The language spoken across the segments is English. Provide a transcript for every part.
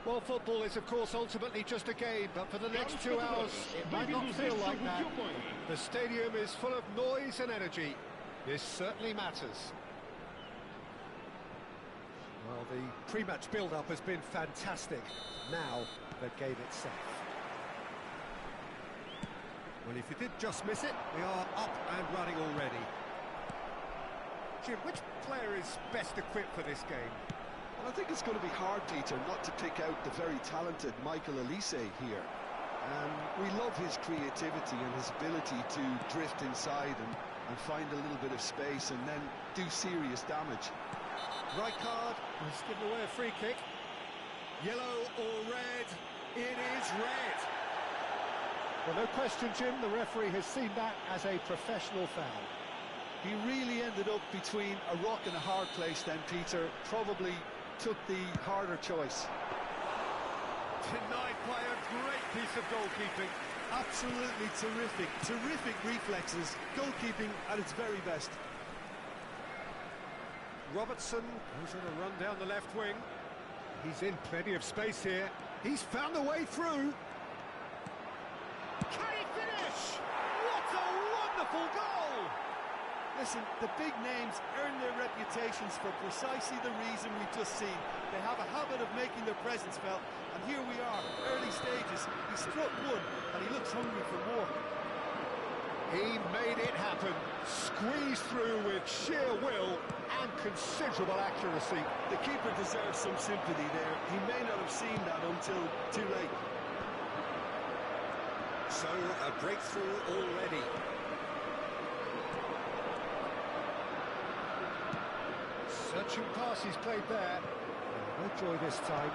Well, football is, of course, ultimately just a game, but for the next 2 hours, it might not feel like that. The stadium is full of noise and energy. This certainly matters. Well, the pre-match build-up has been fantastic. Now, the game itself. Well, if you did just miss it, we are up and running already. Jim, which player is best equipped for this game? Well, I think it's going to be hard, Peter, not to pick out the very talented Michael Elise here. We love his creativity and his ability to drift inside and find a little bit of space and then do serious damage. Right card, he's given away a free kick. Yellow or red? It is red. Well, no question, Jim, the referee has seen that as a professional foul. He really ended up between a rock and a hard place then, Peter. Probably took the harder choice. Denied by a great piece of goalkeeping. Absolutely terrific. Terrific reflexes. Goalkeeping at its very best. Robertson goes on a run down the left wing. He's in plenty of space here. He's found a way through. Can he finish? What a wonderful goal! Listen, the big names earn their reputations for precisely the reason we've just seen. They have a habit of making their presence felt, and here we are, early stages. He struck one, and he looks hungry for more. He made it happen, squeezed through with sheer will and considerable accuracy. The keeper deserves some sympathy there. He may not have seen that until too late. So, a breakthrough already. Searching pass he's played there. No joy this time.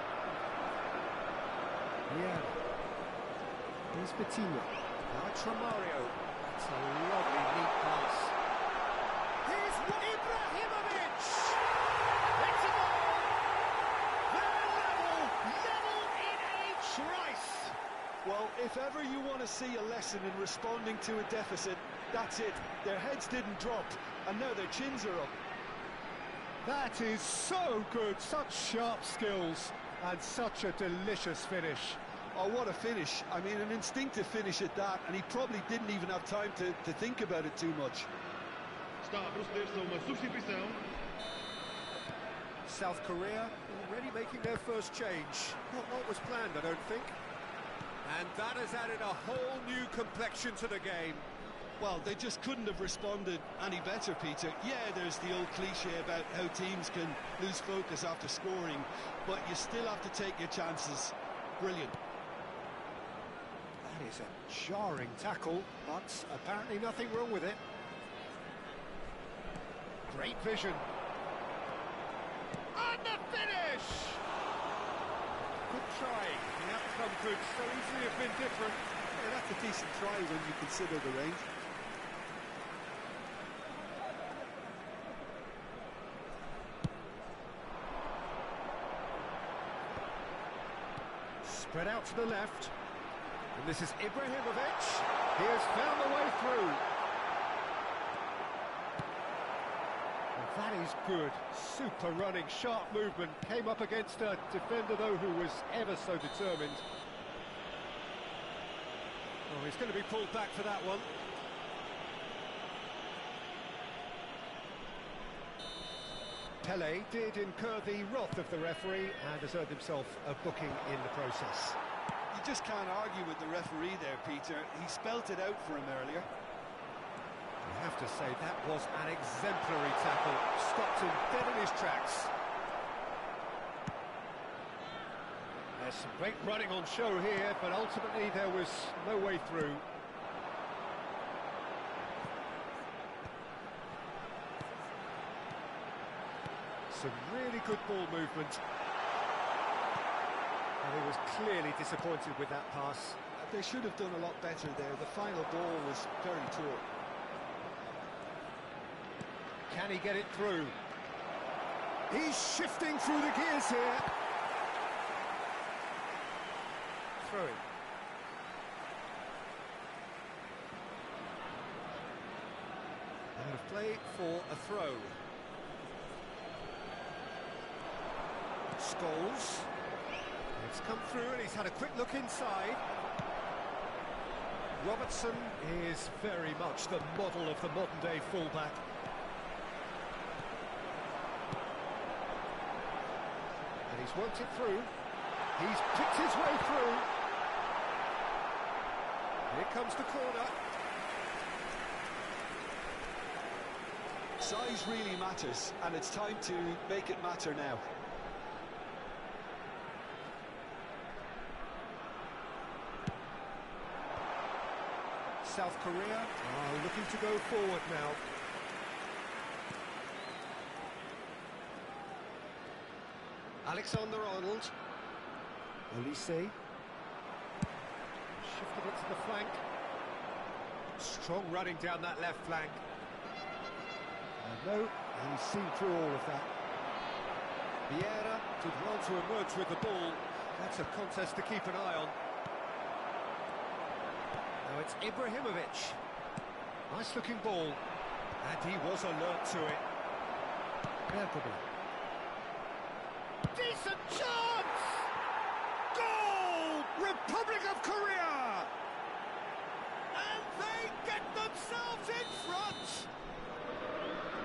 Yeah. Here's Bettina. Now it's Romario. That's a lovely neat pass. Here's Ibrahimovic! It's a goal! They're level in a trice! Well, if ever you want to see a lesson in responding to a deficit, that's it. Their heads didn't drop, and now their chins are up. That is so good, such sharp skills, and such a delicious finish. Oh, what a finish. I mean, an instinctive finish at that, and he probably didn't even have time to think about it too much. South Korea already making their first change. Not what was planned, I don't think. And that has added a whole new complexion to the game. Well, they just couldn't have responded any better, Peter. Yeah, there's the old cliche about how teams can lose focus after scoring, but you still have to take your chances. Brilliant. That is a jarring tackle, but apparently nothing wrong with it. Great vision. And the finish! Good try. The outcome could so easily have been different. Yeah, that's a decent try when you consider the range. Spread out to the left. And this is Ibrahimovic. He has found the way through. And that is good. Super running, sharp movement. Came up against a defender, though, who was ever so determined. Oh, he's going to be pulled back for that one. Pele did incur the wrath of the referee and has earned himself a booking in the process. You just can't argue with the referee there, Peter. He spelt it out for him earlier. I have to say, that was an exemplary tackle. Stopped him dead in his tracks. There's some great running on show here, but ultimately there was no way through. Some really good ball movement. And he was clearly disappointed with that pass. They should have done a lot better there. The final ball was very poor. Can he get it through? He's shifting through the gears here. Throw it. Out of play for a throw. Scholes. It's He's come through and he's had a quick look inside. Robertson is very much the model of the modern-day fullback. And he's worked it through. He's picked his way through. Here comes the corner. Size really matters, and it's time to make it matter now. South Korea are looking to go forward now. Alexander-Arnold. Olise. Shifted it to the flank. Strong running down that left flank. No, and he's seen through all of that. Vieira did well to emerge with the ball. That's a contest to keep an eye on. Now it's Ibrahimovic. Nice looking ball. And he was alert to it. Bergamo. Decent chance! Goal! Republic of Korea! And they get themselves in front!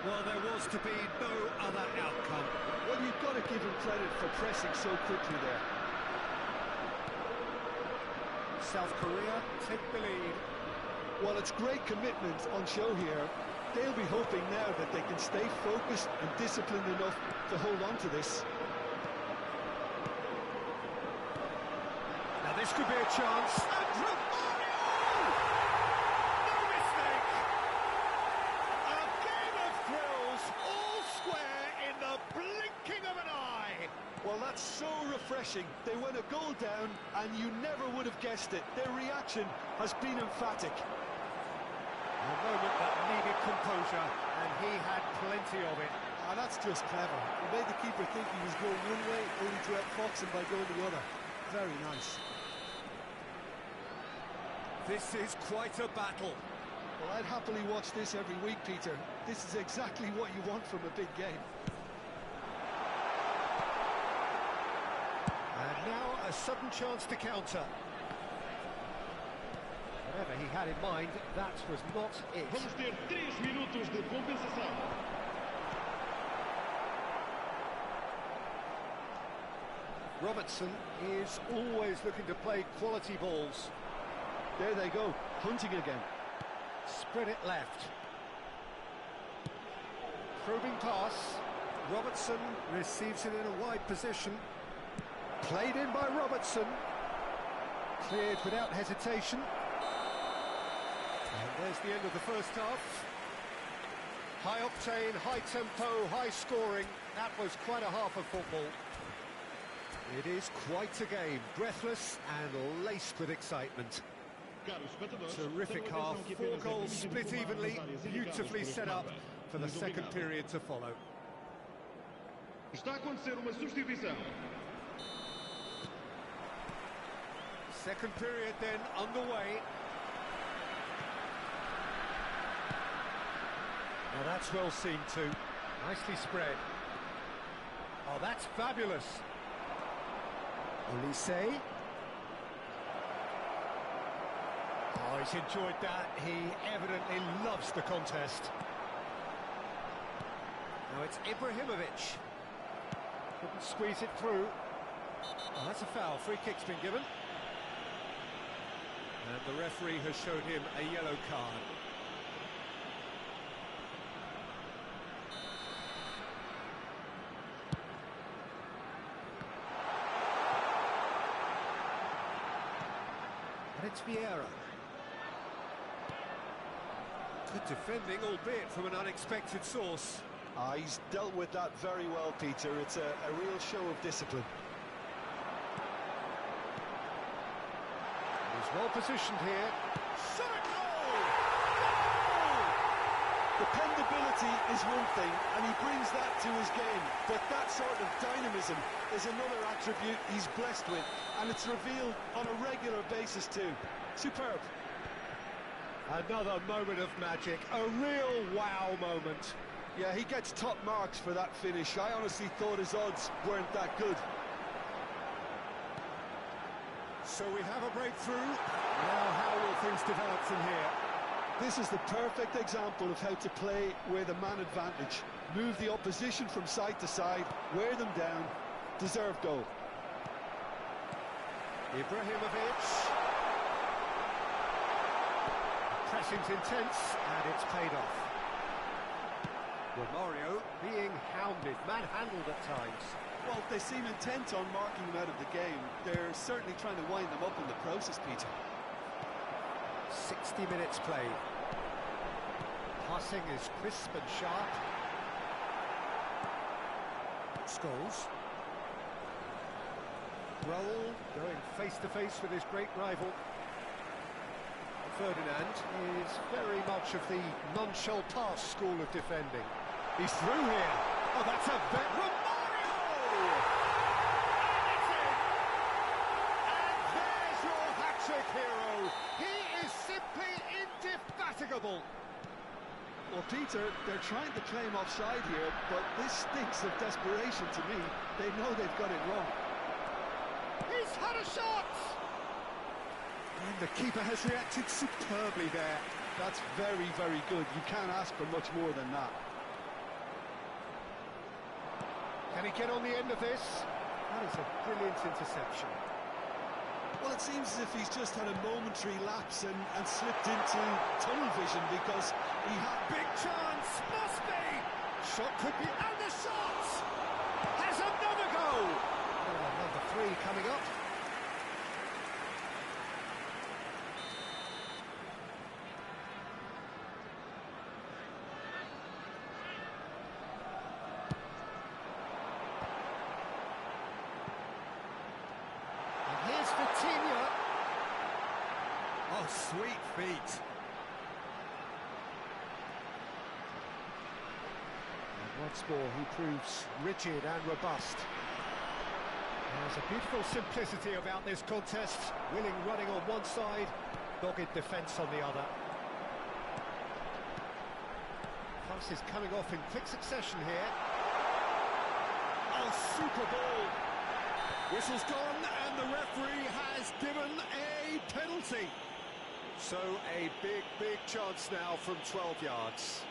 Well, there was to be no other outcome. Well, you've got to give him credit for pressing so quickly there. South Korea take the lead. Well, it's great commitment on show here. They'll be hoping now that they can stay focused and disciplined enough to hold on to this. Now this could be a chance. And Romario! No mistake! A game of thrills, all square in the blinking of an eye. Well, that's so refreshing. They went a goal down, and you never would have guessed it. Their reaction has been emphatic. A moment that needed composure, and he had plenty of it. And that's just clever. He made the keeper think he was going one way, only to outfox him by going the other. Very nice. This is quite a battle. Well, I'd happily watch this every week, Peter. This is exactly what you want from a big game. And now a sudden chance to counter. Whatever he had in mind, that was not it. Vamos ter 3 minutos de compensação. Robertson is always looking to play quality balls. There they go, hunting again. Spread it left. Probing pass. Robertson receives it in a wide position. Played in by Robertson. Cleared without hesitation. And there's the end of the first half. High octane, high tempo, high scoring. That was quite a half of football. It is quite a game, breathless and laced with excitement. Terrific half, 4 goals split evenly, beautifully set up for the second period to follow. Está a acontecer uma substituição. Second period then underway. Now that's well seen too. Nicely spread. Oh, that's fabulous. Olise. Oh, he's enjoyed that. He evidently loves the contest. Now it's Ibrahimovic. Couldn't squeeze it through. Oh, that's a foul. Free kick's been given. And the referee has showed him a yellow card. And it's Vieira. Good defending, albeit from an unexpected source. He's dealt with that very well, Peter. It's a real show of discipline. He's well positioned here. Shot a goal! Dependability is one thing, and he brings that to his game. But that sort of dynamism is another attribute he's blessed with, and it's revealed on a regular basis too. Superb. Another moment of magic, a real wow moment. Yeah, he gets top marks for that finish. I honestly thought his odds weren't that good. So we have a breakthrough. Now how will things develop from here? This is the perfect example of how to play with a man advantage. Move the opposition from side to side, wear them down, deserve goal. Ibrahimovic. Pressing's intense, and it's paid off. Romario being hounded, manhandled at times. Well, they seem intent on marking him out of the game. They're certainly trying to wind them up in the process, Peter. 60 minutes played. Passing is crisp and sharp. Scholes. Raul going face-to-face with his great rival. Ferdinand is very much of the nonchalant pass school of defending. He's through here. Oh, that's a Romario! And it's in! And there's your hat-trick hero. He is simply indefatigable. Well, Peter, they're trying to claim offside here, but this stinks of desperation to me. They know they've got it wrong. He's had a shot! And the keeper has reacted superbly there. That's very, very good. You can't ask for much more than that. Can he get on the end of this? That is a brilliant interception. Well, it seems as if he's just had a momentary lapse and slipped into tunnel vision because he had... Big chance! Must be! Shot could be... And the shot! Has another goal! Oh, number 3 coming up. Oh, sweet feet. And once more, he proves rigid and robust. There's a beautiful simplicity about this contest. Willing running on one side, dogged defence on the other. Pass is coming off in quick succession here. Oh, super ball. Whistle's gone, and the referee has given a penalty. So a big chance now from 12 yards.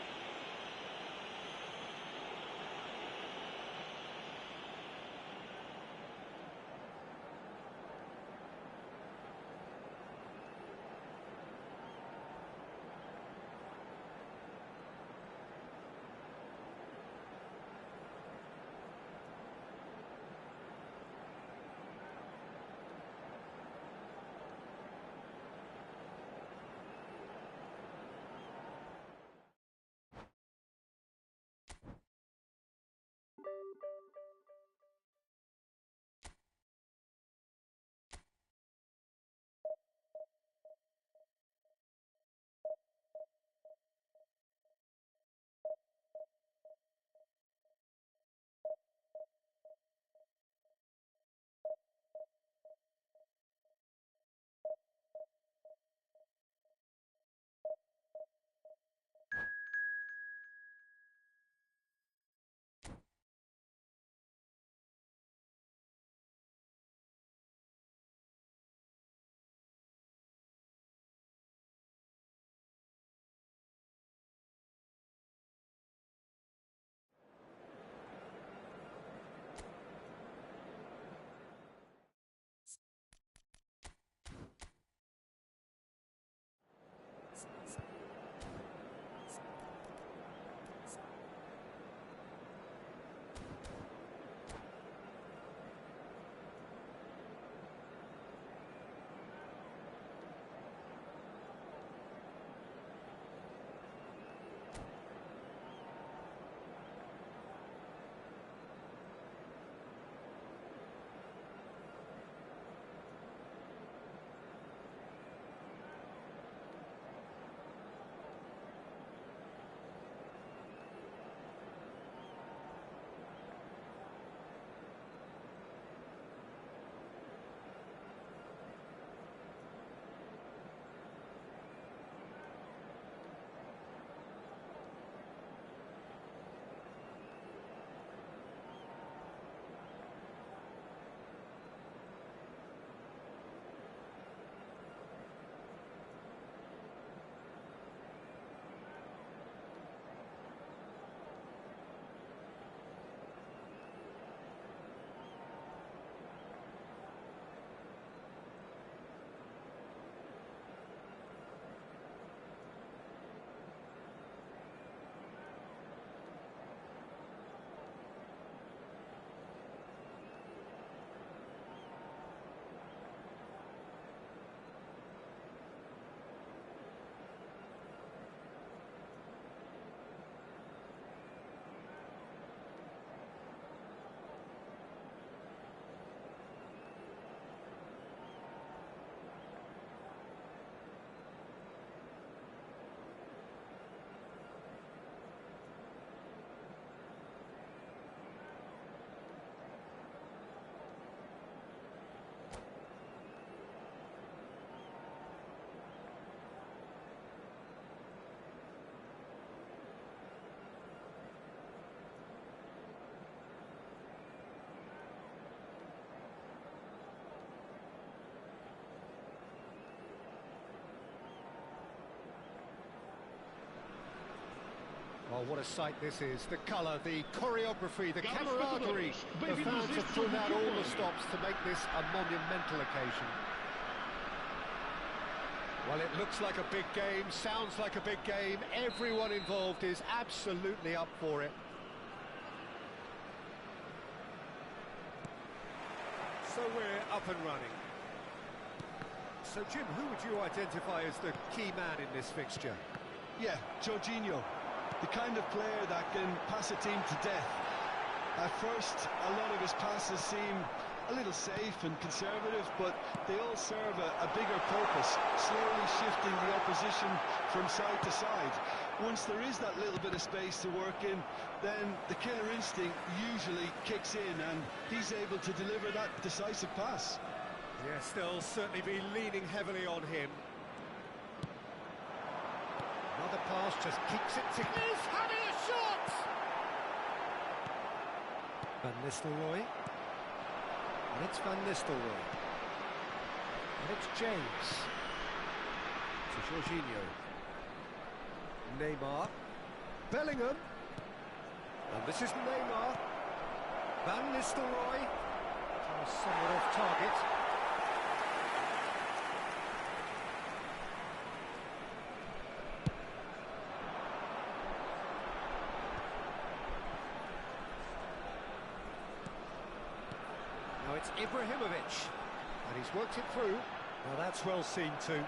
Well, what a sight this is. The colour, the choreography, the camaraderie. The fans have pulled out all the stops to make this a monumental occasion. Well, it looks like a big game, sounds like a big game. Everyone involved is absolutely up for it. So we're up and running. So, Jim, who would you identify as the key man in this fixture? Yeah, Jorginho. The kind of player that can pass a team to death. At first, a lot of his passes seem a little safe and conservative, but they all serve a bigger purpose, slowly shifting the opposition from side to side. Once there is that little bit of space to work in, then the killer instinct usually kicks in, and he's able to deliver that decisive pass. Yes, they'll certainly be leaning heavily on him. Another pass just keeps it to... He's having a shot! Van Nistelrooy. And it's Van Nistelrooy. And it's James. To Jorginho. Neymar. Bellingham. And this is Neymar. Van Nistelrooy. Somewhat off target. Now it's Ibrahimovic, and he's worked it through. Well, that's well seen too.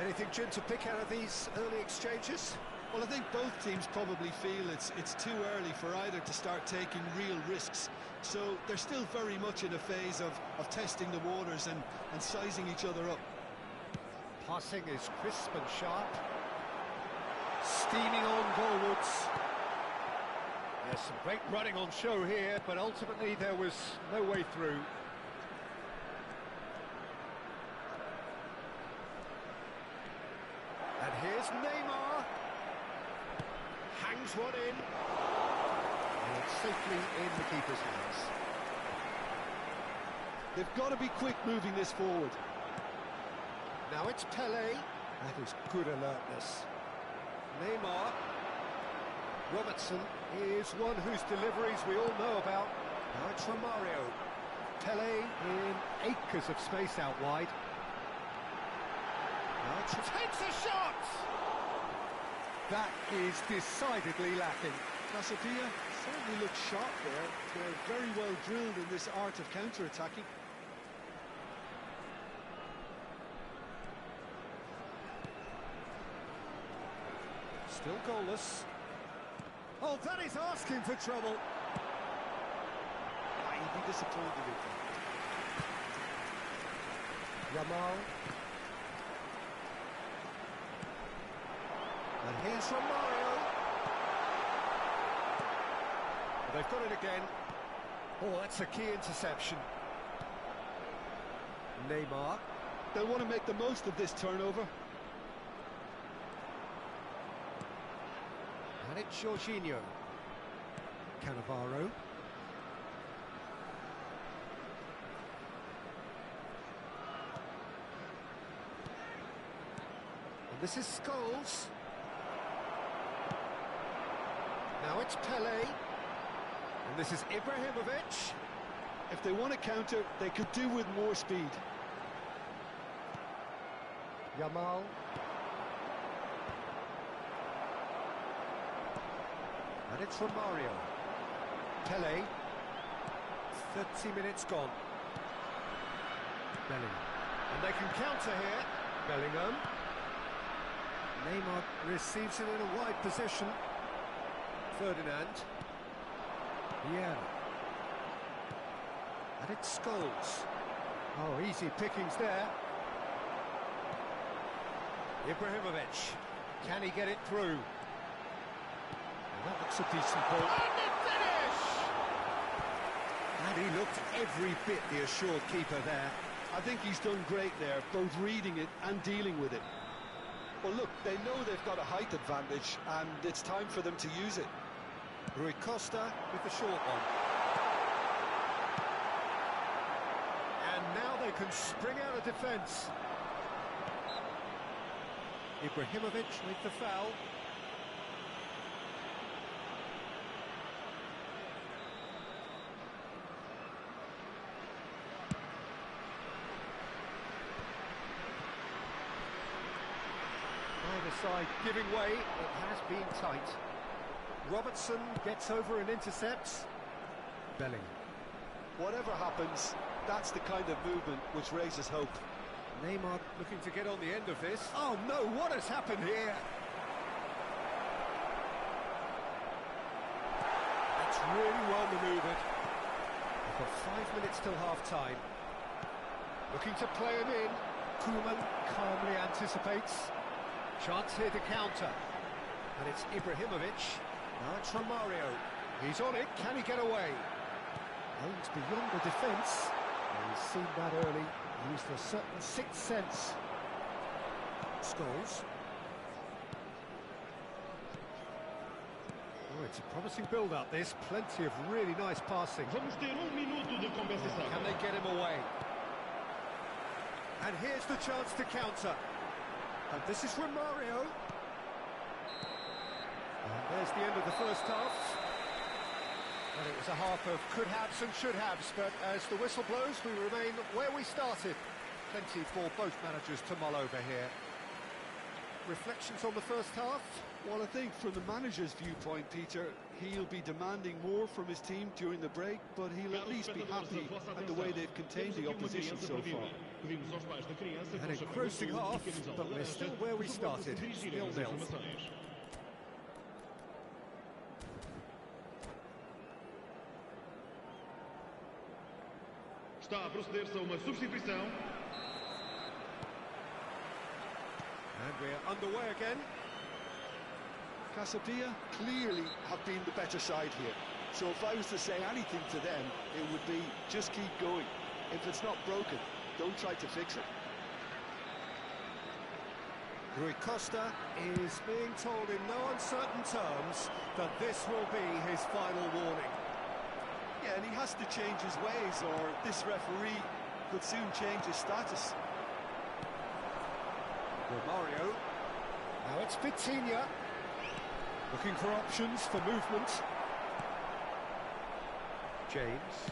Anything, Jim, to pick out of these early exchanges? Well, I think both teams probably feel it's too early for either to start taking real risks. So they're still very much in a phase of testing the waters and sizing each other up. Passing is crisp and sharp. Steaming on goalwards. There's some great running on show here, but ultimately there was no way through. And here's Neymar. Hangs one in. And it's safely in the keeper's hands. They've got to be quick moving this forward. Now it's Pelé. That is good alertness. Neymar. Robertson is one whose deliveries we all know about. Now it's Romario. Pelé in acres of space out wide. Now it's... Takes a shot! That is decidedly lacking. Casabia certainly looks sharp there. They're very well drilled in this art of counter-attacking. Still goalless. Oh, that is asking for trouble. You'd be disappointed with that. Yamal. And here's Romario. They've got it again. Oh, that's a key interception. Neymar. They'll want to make the most of this turnover. And it's Jorginho. Cannavaro. And this is Scholes. Now it's Pelé. And this is Ibrahimovic. If they want to counter, they could do with more speed. Yamal. And it's Romario. Pelé. 30 minutes gone. Bellingham. And they can counter here. Bellingham. Neymar receives it in a wide position. Ferdinand. Vieira. And it's Scholes. Oh, easy pickings there. Ibrahimovic. Can he get it through? That looks a decent ball. And the finish! And he looked every bit the assured keeper there. I think he's done great there, both reading it and dealing with it. Well, look, they know they've got a height advantage, and it's time for them to use it. Rui Costa with the short one. And now they can spring out of defence. Ibrahimovic with the foul. Offside giving way, it has been tight. Robertson gets over and intercepts. Belling. Whatever happens, that's the kind of movement which raises hope. Neymar looking to get on the end of this. Oh no, what has happened here? That's really well manoeuvred. We've got 5 minutes till half-time. Looking to play him in. Koeman calmly anticipates. Chance here to counter. And it's Ibrahimovic. Now it's Romario. He's on it. Can he get away? Aims beyond the defence. He's seen that early. Used a certain sixth sense. Scholes. Oh, it's a promising build-up, this. Plenty of really nice passing. Vamos ter minuto de compensação. Can they get him away? And here's the chance to counter. And this is Romario. And there's the end of the first half. And it was a half of could-haves and should-haves, but as the whistle blows, we remain where we started. Plenty for both managers to mull over here. Reflections on the first half? Well, I think from the manager's viewpoint, Peter, he'll be demanding more from his team during the break, but he'll at least be happy at the way they've contained the opposition so far. An engrossing half, but we're still where we started, 0-0. Está a proceder-se a uma substituição. And we're underway again. Casabia clearly have been the better side here. So if I was to say anything to them, it would be just keep going. If it's not broken, don't try to fix it. Rui Costa is being told in no uncertain terms that this will be his final warning. Yeah, and he has to change his ways, or this referee could soon change his status. Romario. Now it's Vitinha. Looking for options for movement. James.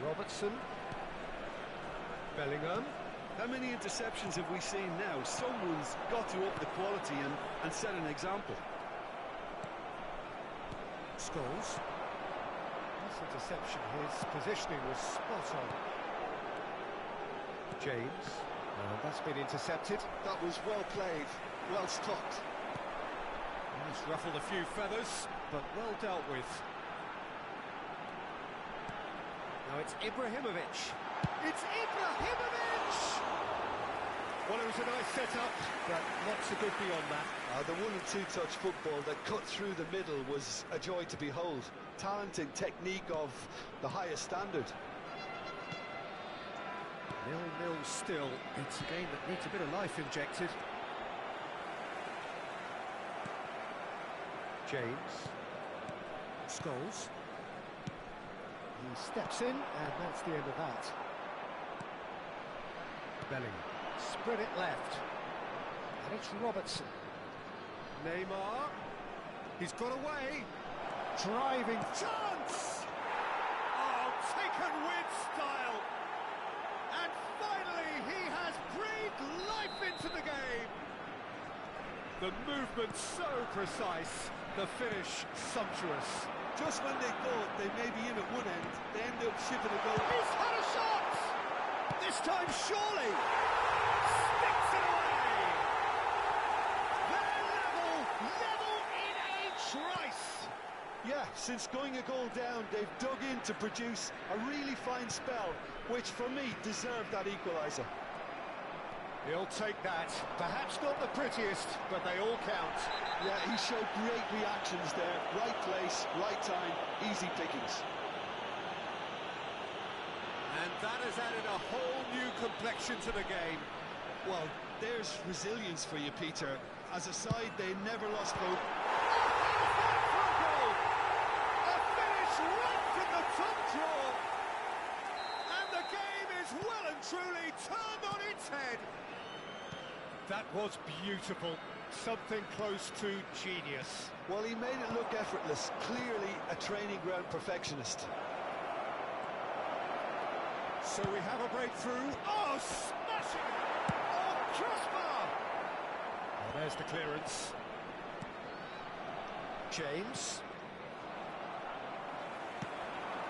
Robertson. Bellingham. How many interceptions have we seen now? Someone's got to up the quality and set an example. Scholes. This interception, his positioning was spot on. James. That's been intercepted. That was well played, well stopped. He's ruffled a few feathers, but well dealt with. Now it's Ibrahimovic. It's Ibrahimovic! Well, it was a nice setup, but not so good beyond that. The 1- and 2-touch football that cut through the middle was a joy to behold. Talent and technique of the highest standard. 0-0 still. It's a game that needs a bit of life injected. James. Scholes. He steps in, and that's the end of that. Belling. Spread it left. And it's Robertson. Neymar. He's got away. Driving chance! Oh, taken with style. And finally, he has breathed life into the game. The movement so precise, the finish sumptuous. Just when they thought they may be in at one end, they end up shipping a goal. He's had a shot! This time, surely! Sticks it away! They're level in a trice! Yeah, since going a goal down, they've dug in to produce a really fine spell, which for me deserved that equaliser. He'll take that. Perhaps not the prettiest, but they all count. Yeah, he showed great reactions there. Right place, right time, easy pickings. And that has added a whole new complexion to the game. Well, there's resilience for you, Peter. As a side, they never lost hope. A finish right from the top draw. And the game is well and truly turned on its head. That was beautiful. Something close to genius. Well, he made it look effortless. Clearly a training ground perfectionist. So we have a breakthrough. Oh, smashing! Oh, crossbar! Oh, there's the clearance. James.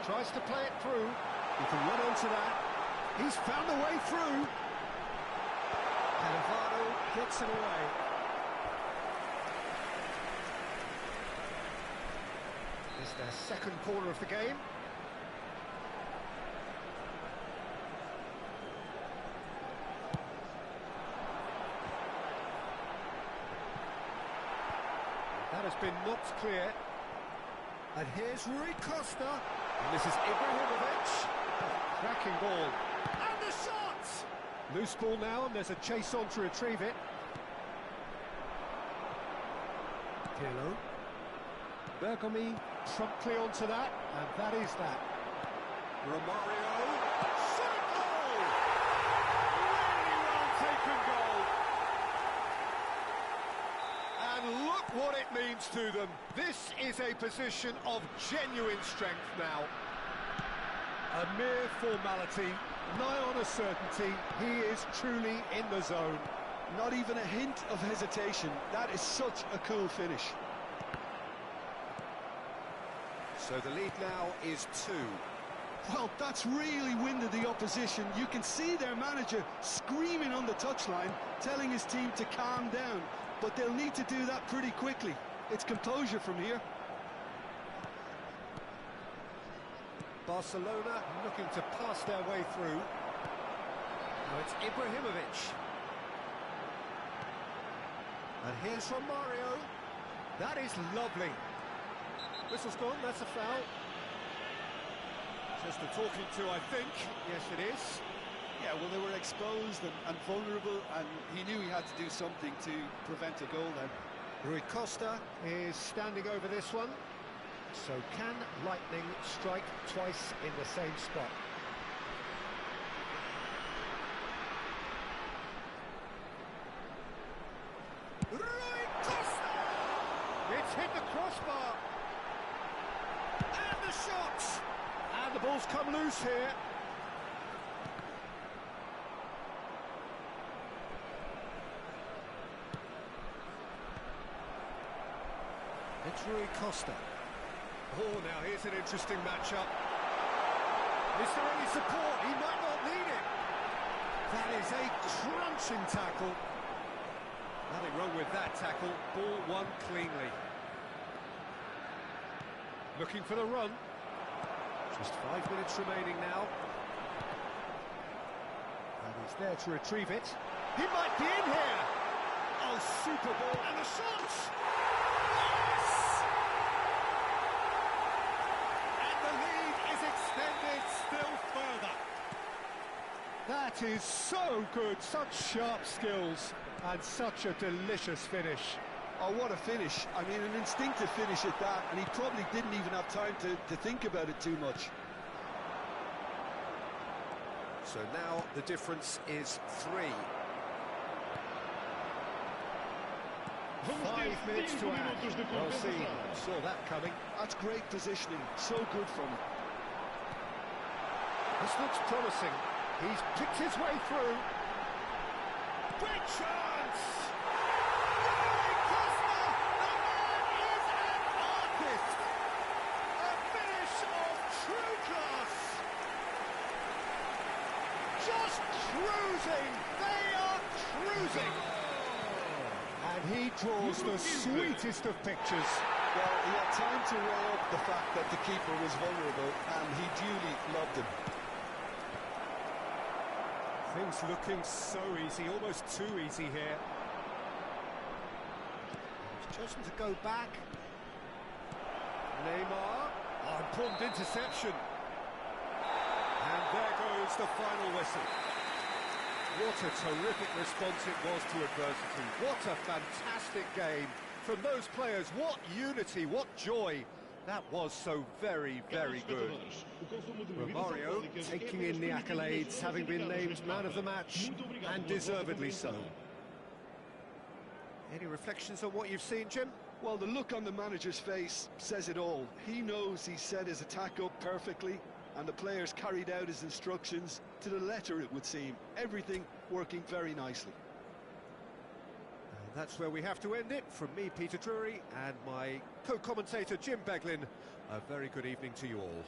Tries to play it through. He can run onto that. He's found a way through. Cannavaro gets it away. It's their second corner of the game. That has been knocked clear. And here's Rui Costa. And this is Ibrahimovic. Oh, cracking ball. And the shot! Loose ball now, and there's a chase on to retrieve it. Pirlo. Bergomi promptly onto that, and that is that. Romario. Shot goal! Really well taken goal. And look what it means to them. This is a position of genuine strength now. A mere formality, nigh on a certainty. He is truly in the zone. Not even a hint of hesitation. That is such a cool finish. So the lead now is 2. Well, that's really winded the opposition. You can see their manager screaming on the touchline, telling his team to calm down. But they'll need to do that pretty quickly. It's composure from here. Barcelona looking to pass their way through. Now it's Ibrahimovic. And here's Romario. That is lovely. Whistle's gone, that's a foul. Just a talking to, I think. Yes, it is. Yeah, well, they were exposed and vulnerable, and he knew he had to do something to prevent a goal then. Rui Costa is standing over this one. So can lightning strike twice in the same spot? Rui Costa! It's hit the crossbar. And the shot! And the ball's come loose here. It's Rui Costa. Oh, now here's an interesting matchup. Is there any support? He might not need it. That is a crunching tackle. Nothing wrong with that tackle. Ball won cleanly. Looking for the run. Just 5 minutes remaining now. And he's there to retrieve it. He might be in here. Oh, super ball. And the shot! Yes! And the lead is extended still further. That is so good. Such sharp skills. And such a delicious finish. Oh, what a finish. I mean, an instinctive finish at that, and he probably didn't even have time to think about it too much. So now the difference is 3. 5 minutes to add. Well seen. Saw that coming. That's great positioning. So good from him. This looks promising. He's picked his way through. Great chance! Rui Costa! The man is an artist! A finish of true class! Just cruising! They are cruising! And he draws the sweetest of pictures. Well, he had time to weigh up the fact that the keeper was vulnerable, and he duly loved him. Things looking so easy, almost too easy here. He's chosen to go back. Neymar. Oh, important interception. And there goes the final whistle. What a terrific response it was to adversity. What a fantastic game from those players. What unity, what joy. That was so very, very good. Romario taking in the accolades, having been named man of the match, and deservedly so. Any reflections on what you've seen, Jim? Well, the look on the manager's face says it all. He knows he set his attack up perfectly, and the players carried out his instructions to the letter, it would seem. Everything working very nicely. That's where we have to end it. From me, Peter Drury, and my co-commentator, Jim Beglin, a very good evening to you all.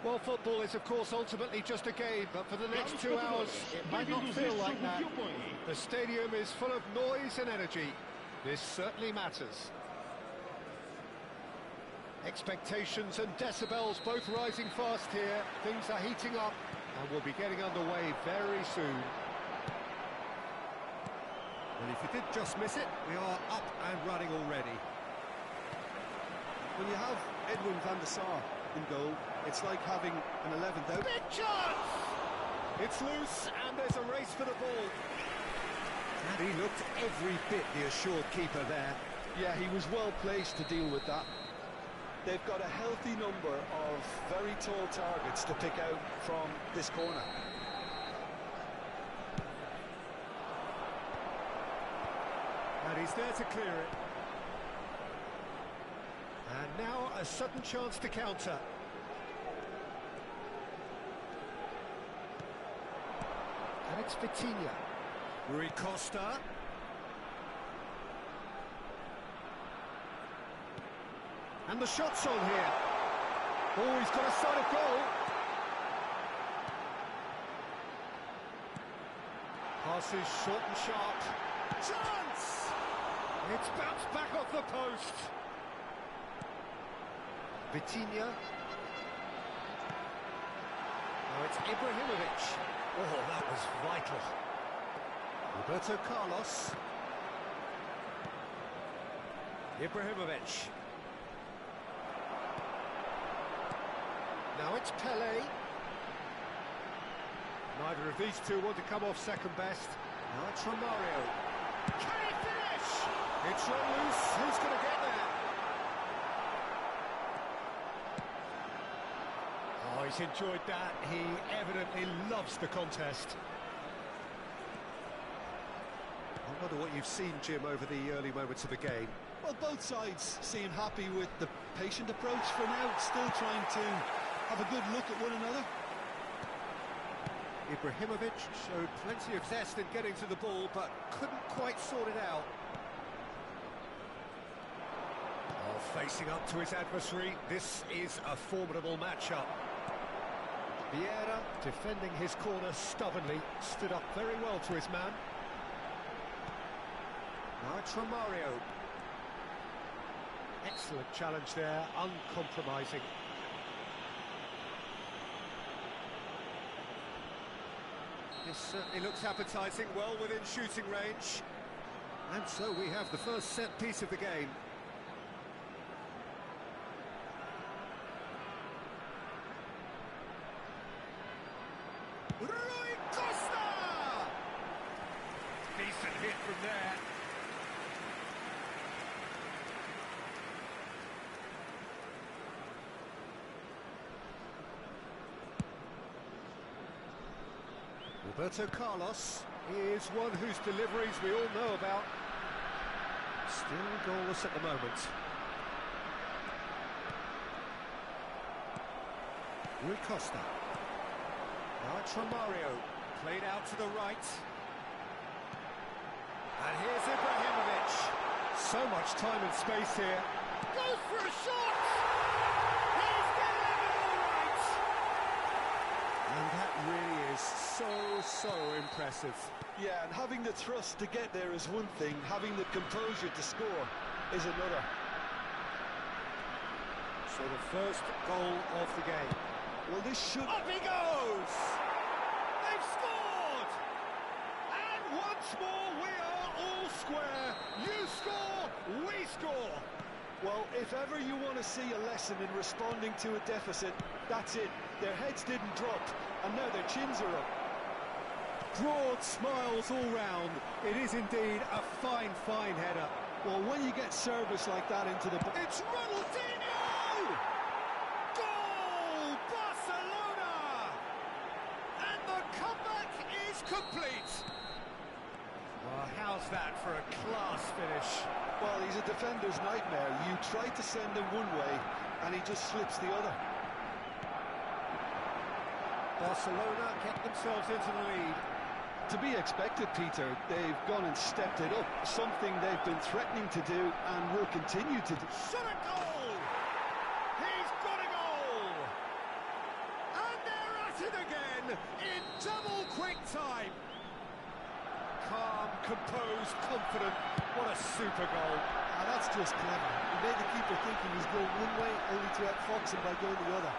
Well, football is, of course, ultimately just a game, but for the next 2 hours, it might not feel like that. The stadium is full of noise and energy. This certainly matters. Expectations and decibels both rising fast here. Things are heating up, and we'll be getting underway very soon. And if you did just miss it, we are up and running already. When you have Edwin van der Sar in goal, it's like having an 11th out. Big chance! It's loose, and there's a race for the ball. And he looked every bit the assured keeper there. Yeah, he was well placed to deal with that. They've got a healthy number of very tall targets to pick out from this corner. And he's there to clear it. And now a sudden chance to counter. And it's Vitinha. Rui Costa. And the shot's on here. Oh, he's got a sight of goal. Passes short and sharp. Chance! It's bounced back off the post. Vitinha. Now it's Ibrahimovic. Oh, that was vital. Roberto Carlos. Ibrahimovic. Now it's Pelé. Neither of these two want to come off second best. Now it's Romario. Can he finish? It's run loose. Who's going to get there? Oh, he's enjoyed that. He evidently loves the contest. I wonder what you've seen, Jim, over the early moments of the game. Well, both sides seem happy with the patient approach for now, still trying to have a good look at one another. Ibrahimovic showed plenty of zest in getting to the ball, but couldn't quite sort it out. Oh, facing up to his adversary, this is a formidable matchup. Vieira, defending his corner stubbornly, stood up very well to his man. Now it's Romario. Excellent challenge there, uncompromising. This certainly looks appetising, well within shooting range. And so we have the first set piece of the game. Rui Costa! Decent hit from there. Roberto Carlos is one whose deliveries we all know about. Still goalless at the moment. Rui Costa. Now it's Romario, played out to the right. And here's Ibrahimovic. So much time and space here. Goes for a shot! He's delivered all right! And that really is so impressive. Yeah, and having the thrust to get there is one thing, having the composure to score is another. So the first goal of the game. Well, this should... Up he goes! They've scored! And once more we are all square. You score, we score. Well, if ever you want to see a lesson in responding to a deficit, that's it. Their heads didn't drop, and now their chins are up. Broad smiles all round. It is indeed a fine header. Well, when you get service like that into the... It's Ronaldinho! Goal! Barcelona! And the comeback is complete. Well, how's that for a class finish? Well, he's a defender's nightmare. You try to send him one way, and he just slips the other. Barcelona get themselves into the lead. To be expected, Peter. They've gone and stepped it up, something they've been threatening to do and will continue to do. Shot a goal! He's got a goal! And they're at it again in double quick time. Calm, composed, confident. What a super goal. And that's just clever. He made the keeper think he was going one way, only to outfox him by going the other.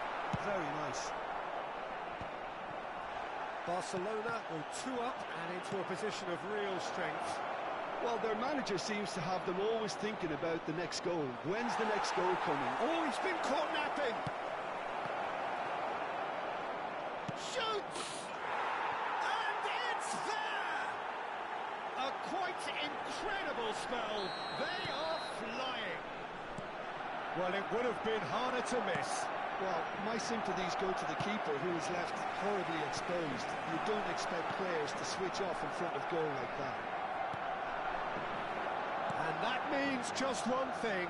Very nice. Barcelona go 2 up and into a position of real strength. Well, their manager seems to have them always thinking about the next goal. When's the next goal coming? Oh, he's been caught napping! Shoots! And it's there! A quite incredible spell. They are flying. Well, it would have been harder to miss. Well, my sympathies go to the keeper, who is left horribly exposed. You don't expect players to switch off in front of goal like that. And that means just one thing,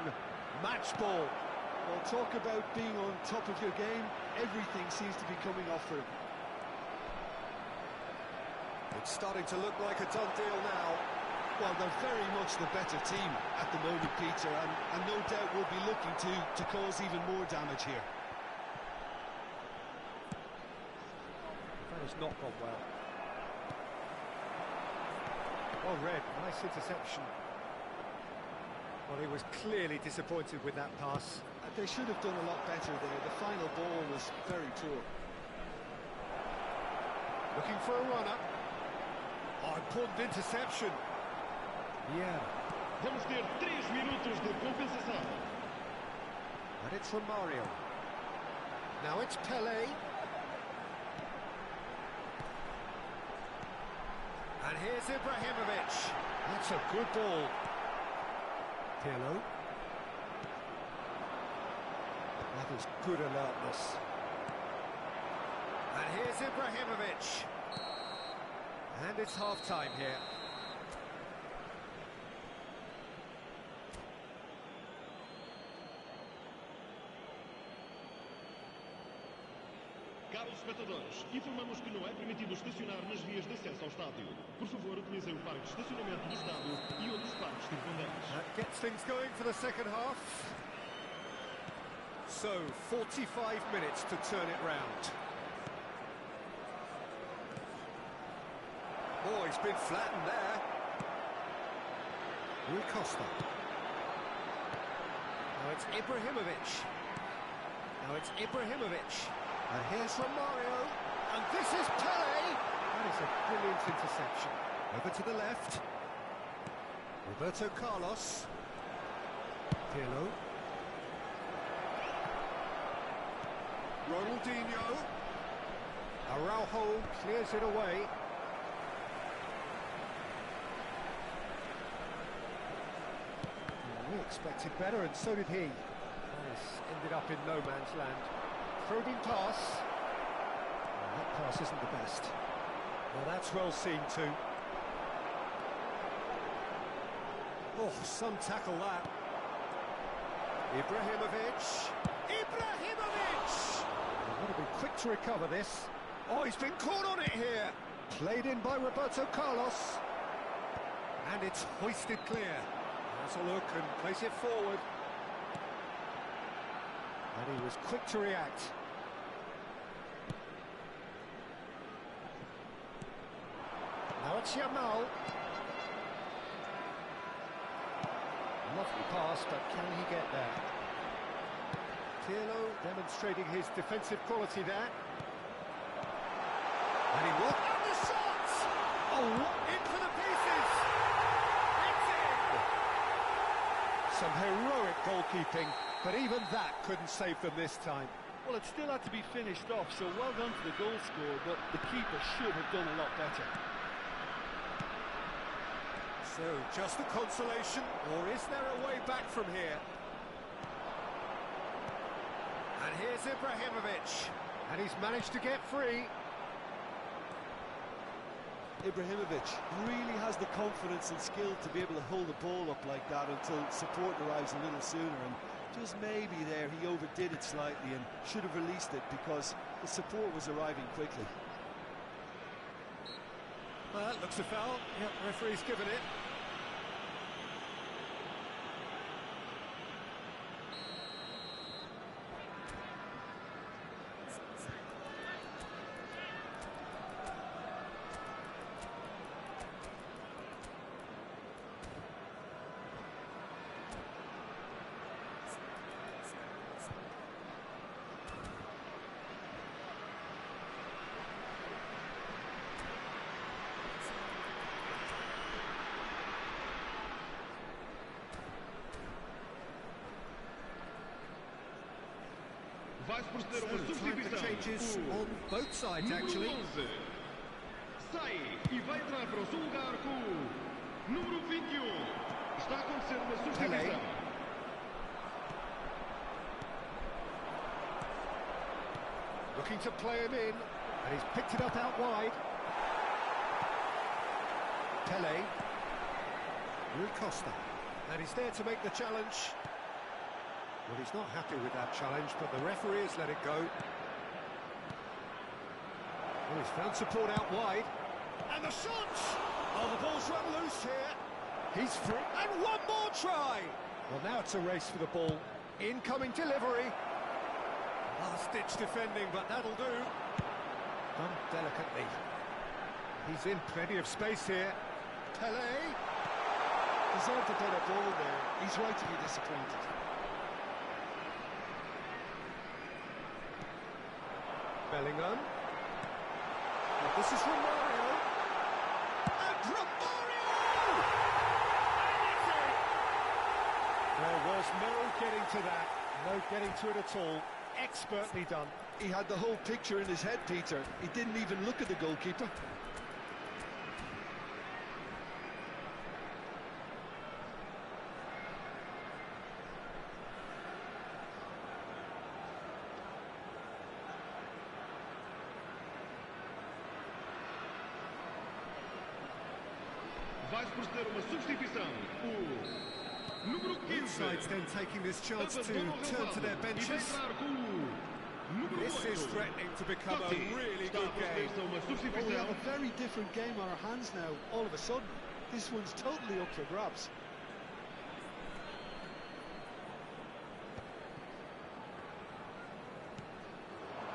match ball. Well, talk about being on top of your game. Everything seems to be coming off for him. It's starting to look like a done deal now. Well, they're very much the better team at the moment, Peter, and no doubt will be looking to cause even more damage here. That has not gone well. Well read, nice interception. Well, he was clearly disappointed with that pass. They should have done a lot better there. The final ball was very poor. Looking for a runner. Oh, important interception. Yeah. Vamos ter 3 minutos de compensação. And it's Romario. Now it's Pelé. And here's Ibrahimovic. That's a good ball. Pirlo. That is good alertness. And here's Ibrahimovic. And it's half-time here. Caros espectadores, informamos que não é permitido estacionar nas vias de acesso ao estádio. Por favor, utilizem o parque de estacionamento do estádio e outros parques circundantes. That gets things going for the second half. So, 45 minutes to turn it round. Oh, he's been flattened there. Rui Costa. Now it's Ibrahimovic. Now it's Ibrahimovic. And here's Romario. And this is Pele. That is a brilliant interception. Over to the left. Roberto Carlos. Pirlo. Ronaldinho. Araujo clears it away. We expected better, and so did he. Yes, ended up in no man's land. Thrown-in pass. Well, that pass isn't the best. Well, that's well seen too. Oh, some tackle that. Ibrahimovic. Ibrahimovic! He's got to be quick to recover this. Oh, he's been caught on it here. Played in by Roberto Carlos. And it's hoisted clear. Has a look and plays it forward. And he was quick to react. Now it's Yamal. Lovely pass, but can he get there? Pirlo demonstrating his defensive quality there. And he will. And the shot! Oh, into the pieces! It's in! Some heroic goalkeeping, but even that couldn't save them this time. Well, it still had to be finished off, so well done to the goal scorer, but the keeper should have done a lot better. So, just a consolation, or is there a way back from here? And here's Ibrahimovic, and he's managed to get free. Ibrahimovic really has the confidence and skill to be able to hold the ball up like that until support arrives a little sooner, and just maybe there he overdid it slightly and should have released it because the support was arriving quickly. Well, that looks a foul. Yep, referee's given it. Vai proceder a uma So, time for changes substituição. on both sides, Número actually. 11 sai e vai entrar para o seu lugar com o número 21. Está a acontecer uma substituição. Looking to play him in, and he's picked it up out wide. Pele. Rui Costa. And he's there to make the challenge. Well, he's not happy with that challenge, but the referee has let it go. Well, he's found support out wide. And the shot! Oh, the ball's run loose here. He's free. And one more try! Well, now it's a race for the ball. Incoming delivery. Last-ditch defending, but that'll do. Done delicately. He's in plenty of space here. Pele. Deserved a better ball there. He's right to be disappointed. Bellingham. Well, this is Romario. And Romario! And it's in! There was no getting to that. No getting to it at all. Expertly done. He had the whole picture in his head, Peter. He didn't even look at the goalkeeper. Vai proceder a uma substituição. O número 15. Both sides then taking this chance to turn to their benches. This is threatening to become a really good game. Well, we have a very different game on our hands now, all of a sudden. This one's totally up for grabs.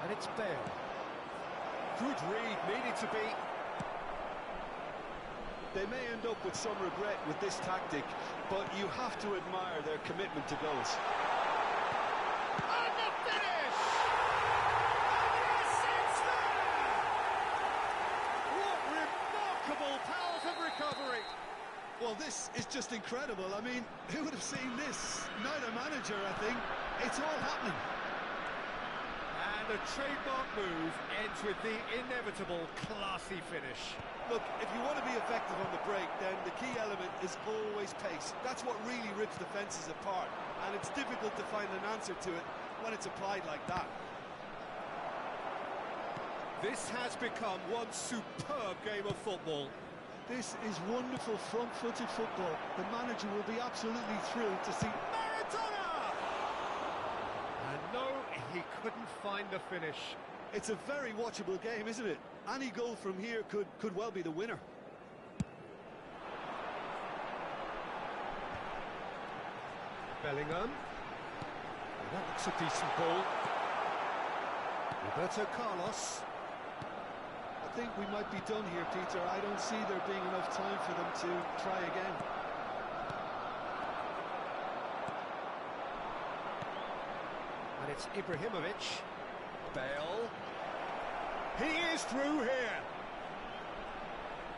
And it's Bale. Good read, needed to be. They may end up with some regret with this tactic, but you have to admire their commitment to goals. And the finish! Well, this is just incredible. I mean, who would have seen this? Not a manager, I think. It's all happening. And a trademark move ends with the inevitable classy finish. Look, if you want to be effective on the break, then the key element is always pace. That's what really rips defences apart, and it's difficult to find an answer to it when it's applied like that. This has become one superb game of football. This is wonderful front-footed football. The manager will be absolutely thrilled to see Maradona! And no, he couldn't find the finish. It's a very watchable game, isn't it? Any goal from here could well be the winner. Bellingham. Well, that looks a decent ball. Roberto Carlos. I think we might be done here, Peter. I don't see there being enough time for them to try again. And it's Ibrahimovic. Bale. He is through here.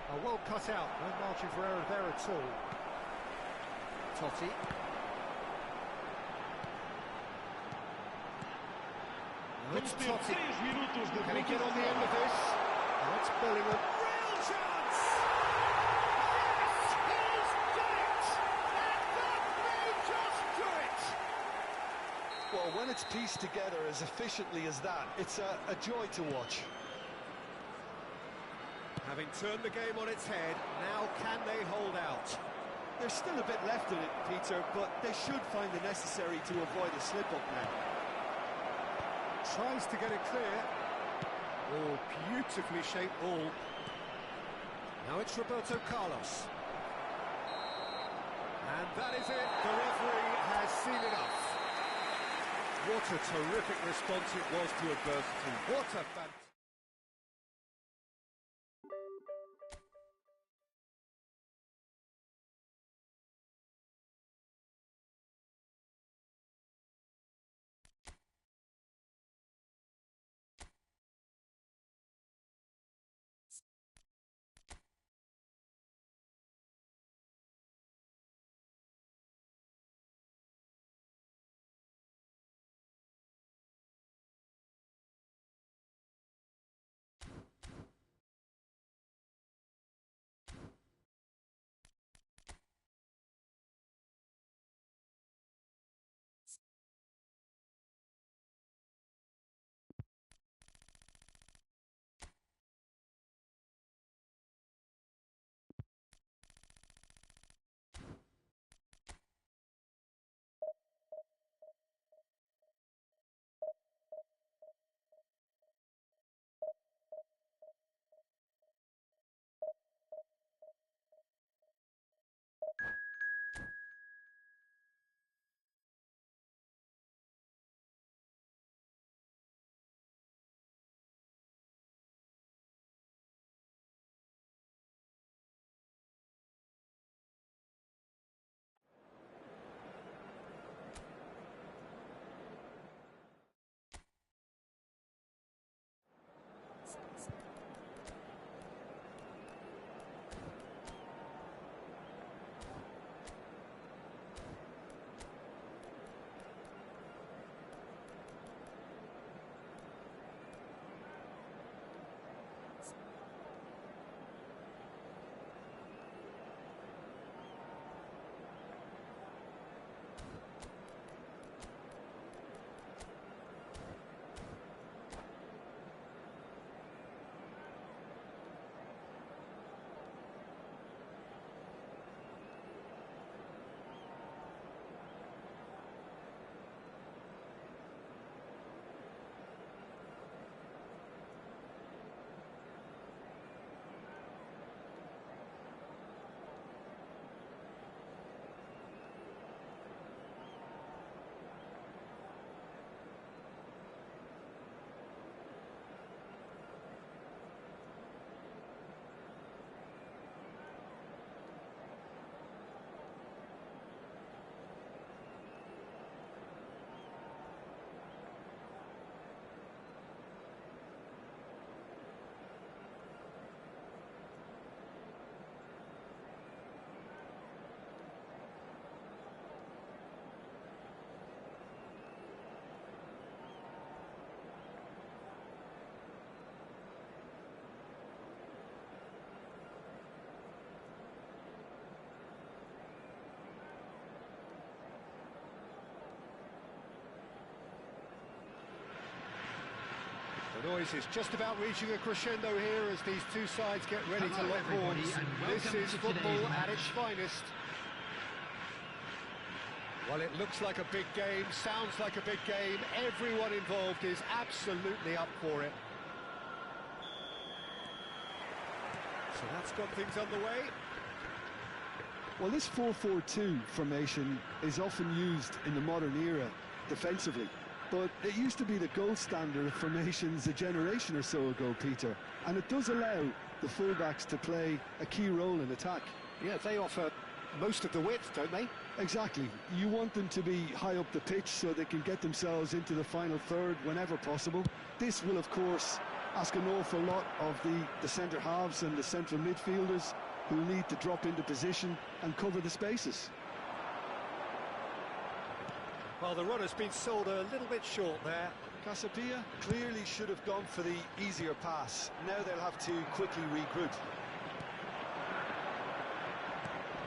Oh, well cut out. No margin for error there at all. Totti. Now it's Totti. Can he get on the end of this? Now it's Bellingham. Real chance! Yes, he's done it! And that may just do it! Well, when it's pieced together as efficiently as that, it's a joy to watch. Having turned the game on its head, now can they hold out? There's still a bit left in it, Peter, but they should find the necessary to avoid a slip-up now. Tries to get it clear. Oh, beautifully shaped ball. Now it's Roberto Carlos. And that is it. The referee has seen enough. What a terrific response it was to adversity. What a fantastic... The noise is just about reaching a crescendo here as these two sides get ready to lock horns. This is football at its finest. Well, it looks like a big game, sounds like a big game. Everyone involved is absolutely up for it. So that's got things underway. Well, this 4-4-2 formation is often used in the modern era defensively, but it used to be the gold standard of formations a generation or so ago, Peter, and it does allow the fullbacks to play a key role in attack. Yeah, they offer most of the width, don't they? Exactly. You want them to be high up the pitch so they can get themselves into the final third whenever possible. This will, of course, ask an awful lot of the centre halves and the central midfielders, who need to drop into position and cover the spaces. Well, the run has been sold a little bit short there. Casabia clearly should have gone for the easier pass. Now they'll have to quickly regroup.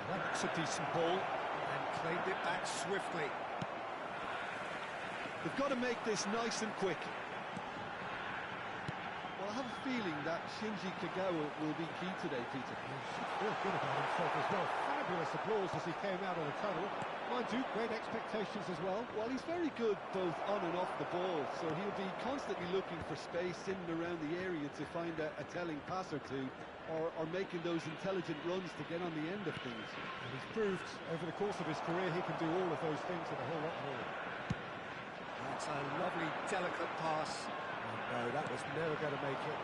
That looks a decent ball, and claimed it back swiftly. They've got to make this nice and quick. Well, I have a feeling that Shinji Kagawa will be key today, Peter. Feel good about himself as well. Fabulous applause as he came out of the tunnel. Mind you, great expectations as well. Well, he's very good both on and off the ball, so he'll be constantly looking for space in and around the area to find a telling pass or two, or making those intelligent runs to get on the end of things. And he's proved over the course of his career he can do all of those things and a whole lot more. That's a lovely, delicate pass. No, that was never going to make it.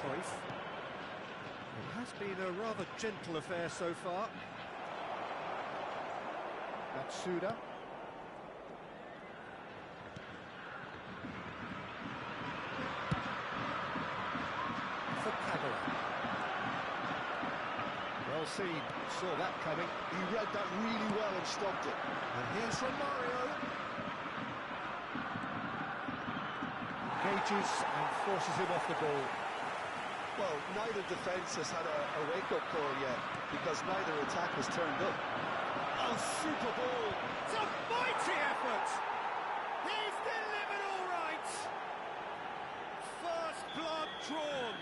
Cruyff. It has been a rather gentle affair so far. Matsuda. For Kagawa. Well seen, saw that coming. He read that really well and stopped it. And here's from Mario. Engages and forces him off the ball. Well, neither defence has had a wake-up call yet, because neither attack has turned up. Oh, super ball! It's a mighty effort! He's delivered all right! First blood drawn.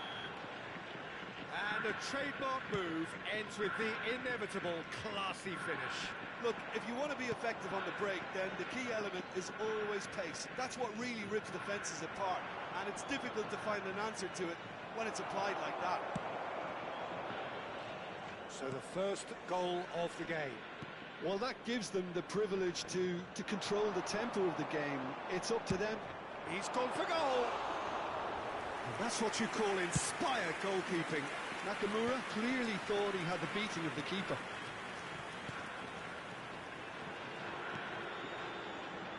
And a trademark move ends with the inevitable classy finish. Look, if you want to be effective on the break, then the key element is always pace. That's what really rips defences apart, and it's difficult to find an answer to it when it's applied like that. So the first goal of the game. Well, that gives them the privilege to control the tempo of the game. It's up to them. He's gone for goal. And that's what you call inspired goalkeeping. Nakamura clearly thought he had the beating of the keeper.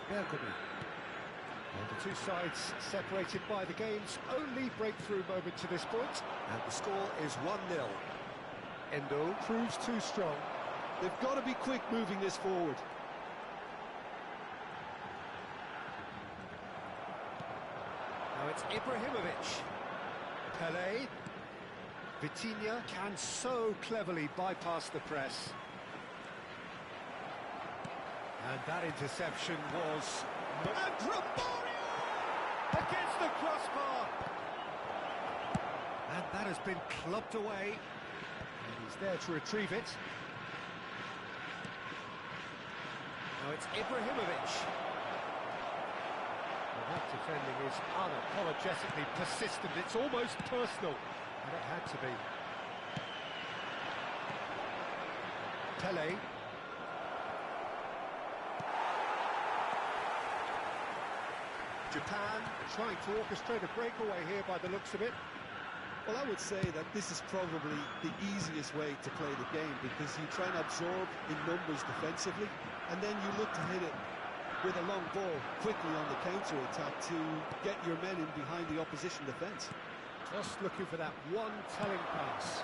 Bergamy. And the two sides separated by the game's only breakthrough moment to this point. And the score is 1-0. Endo proves too strong. They've got to be quick moving this forward. Now it's Ibrahimovic. Pelé. Vitinha can so cleverly bypass the press. And that interception was... And Romario! Against the crossbar! And that has been clubbed away. And he's there to retrieve it. Now it's Ibrahimovic. Well, that defending is unapologetically persistent. It's almost personal. And it had to be. Pelé. Japan trying to orchestrate a breakaway here by the looks of it. Well, I would say that this is probably the easiest way to play the game, because you try and absorb in numbers defensively, and then you look to hit it with a long ball quickly on the counter-attack to get your men in behind the opposition defence. Just looking for that one telling pass.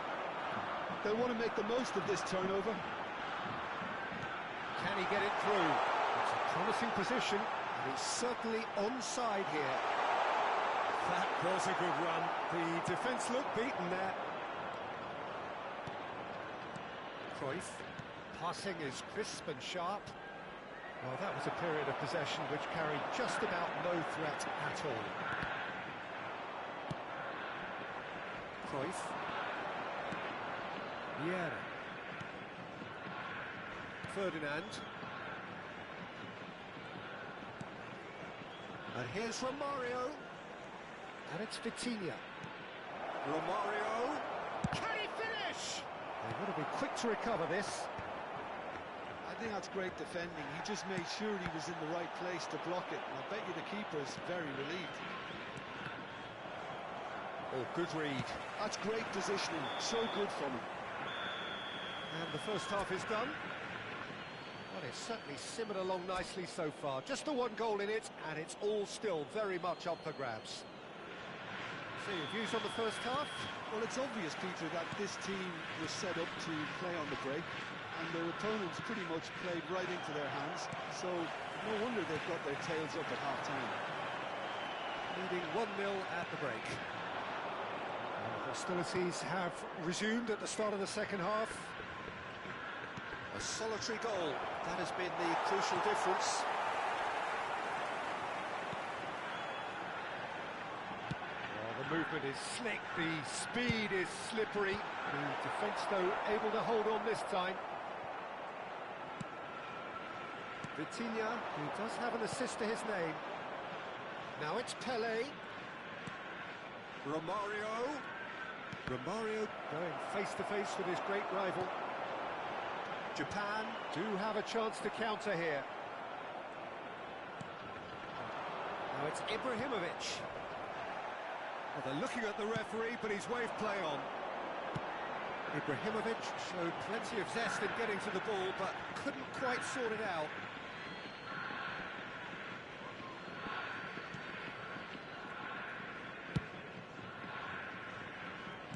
They'll want to make the most of this turnover. Can he get it through? It's a promising position, and he's certainly onside here. That was a good run. The defence looked beaten there. Cruyff. Passing is crisp and sharp. Well, that was a period of possession which carried just about no threat at all. Cruyff. Vieira. Ferdinand. And here's Romario. And it's Vitinha. Romario. Can he finish? They've got to be quick to recover this. I think that's great defending. He just made sure he was in the right place to block it. And I bet you the keeper's very relieved. Oh, good read. That's great positioning. So good from him. And the first half is done. Well, it's certainly simmered along nicely so far. Just the one goal in it, and it's all still very much up for grabs. So, your views on the first half? Well, it's obvious, Peter, that this team was set up to play on the break, and their opponents pretty much played right into their hands, so no wonder they've got their tails up at half-time. Leading 1-0 at the break. Hostilities have resumed at the start of the second half. A solitary goal, that has been the crucial difference. The movement is slick, the speed is slippery. The defence, though, able to hold on this time. Vitinha, who does have an assist to his name. Now it's Pelé. Romario. Romario going face-to-face with his great rival. Japan do have a chance to counter here. Now it's Ibrahimovic. Well, they're looking at the referee, but he's waved play on. Ibrahimovic showed plenty of zest in getting to the ball, but couldn't quite sort it out.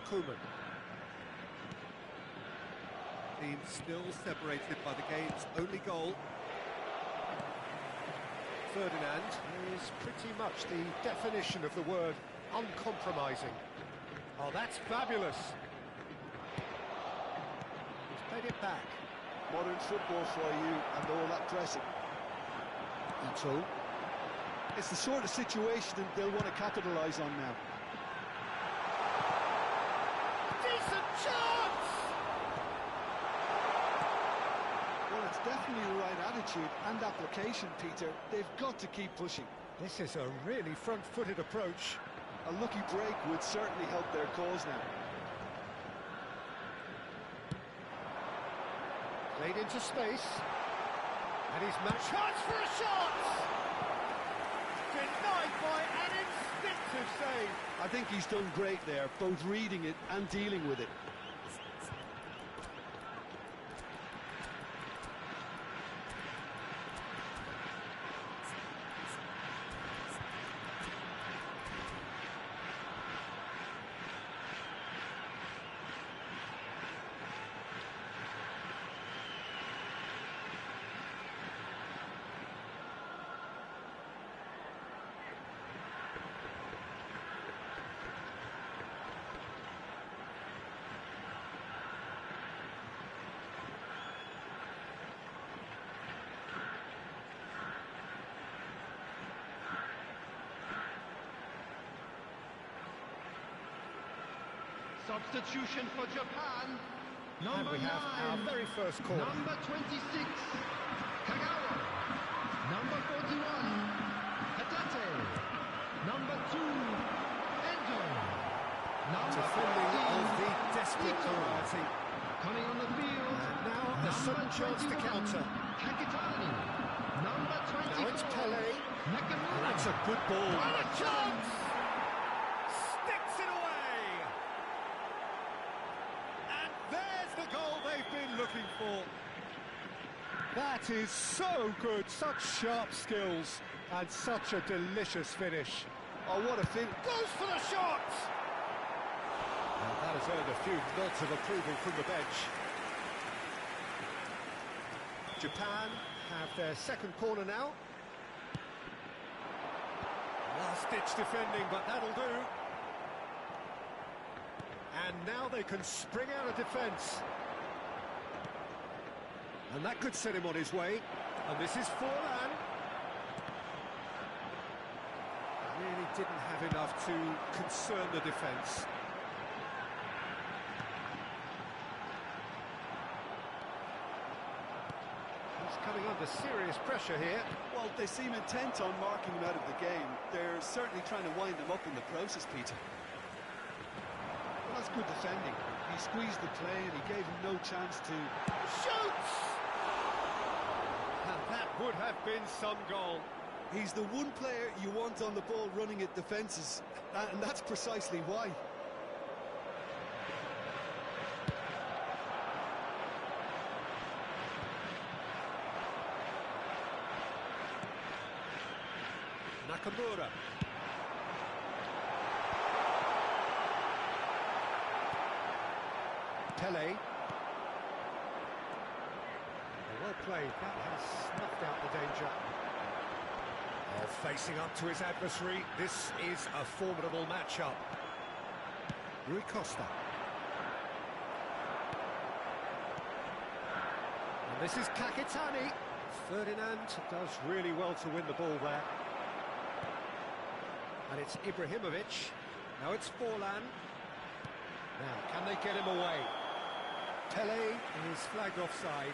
Koeman. Team still separated by the game's only goal. Ferdinand is pretty much the definition of the word uncompromising. Oh, that's fabulous. He's played it back. Modern football for you, and all that pressing. Ito. It's the sort of situation that they'll want to capitalise on now. Decent chance! Well, it's definitely the right attitude and application, Peter. They've got to keep pushing. This is a really front-footed approach. A lucky break would certainly help their cause now. Played into space. And he's matched. Chance for a shot! Denied by an instinctive save. I think he's done great there, both reading it and dealing with it. Substitution for Japan. And we have our very first corner. Number 26, Kagawa. Number 41, Hatate. Number 2, Endo. Number Defending 14, of the desperate Ito. variety. Coming on the field. And now a sudden chance to counter. Kakitani. Number 24, Now it's Pelé. Nakamura. And that's a good ball. What a chance! Sticks it away! And there's the goal they've been looking for. That is so good, such sharp skills, and such a delicious finish. Oh, what a fin... Goes for the shot! And that has earned a few nods of approval from the bench. Japan have their second corner now. Last-ditch defending, but that'll do. And now they can spring out of defence. And that could set him on his way. And this is Forlan. Really didn't have enough to concern the defence. coming under serious pressure here. Well, they seem intent on marking him out of the game. They're certainly trying to wind him up in the process, Peter. Well, that's good defending. He squeezed the play and he gave him no chance to... Shoots! And that would have been some goal. He's the one player you want on the ball running at defences, and that's precisely why. Nakamura. Pele. Well played, that has snuffed out the danger. Oh, facing up to his adversary, this is a formidable matchup. Rui Costa. And this is Kakitani. Ferdinand does really well to win the ball there. And it's Ibrahimovic. Now it's Forlan. Now, can they get him away? Pele is flagged offside.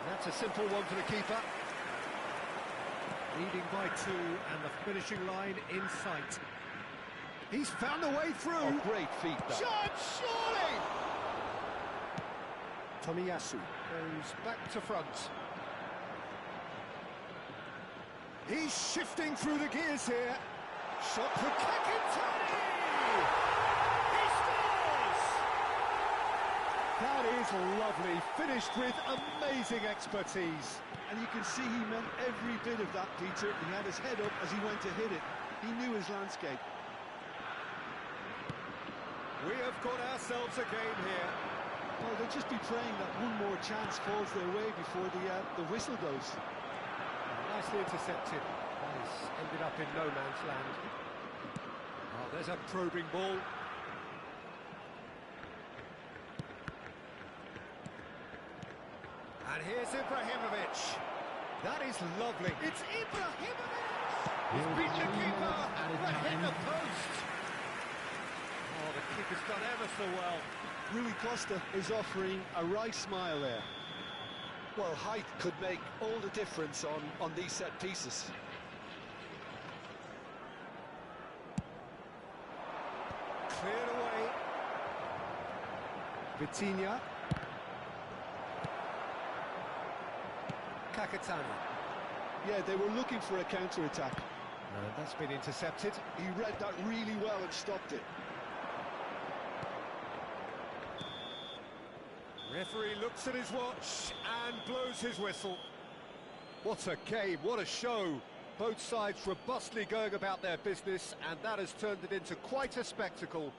That's a simple one for the keeper. Leading by 2 and the finishing line in sight. He's found a way through. Oh, great feet, though. Shot, surely! Tomiyasu goes back to front. He's shifting through the gears here. Shot for Kakitani! He scores! That is lovely, finished with amazing expertise. And you can see he meant every bit of that, Peter. He had his head up as he went to hit it. He knew his landscape. We have got ourselves a game here. Well, they'll just be praying that one more chance falls their way before the whistle goes. Nicely intercepted. That has ended up in no man's land. Oh, there's a probing ball. And here's Ibrahimovic. That is lovely. It's Ibrahimovic! He's beat the keeper, but hit the post. Oh, the keeper's done ever so well. Rui Costa is offering a wry smile there. Well, height could make all the difference on these set pieces. Cleared away. Vitinha. Kakitani. Yeah, they were looking for a counter-attack. And that's been intercepted. He read that really well and stopped it. Referee looks at his watch and blows his whistle. What a game, what a show. Both sides robustly going about their business, and that has turned it into quite a spectacle.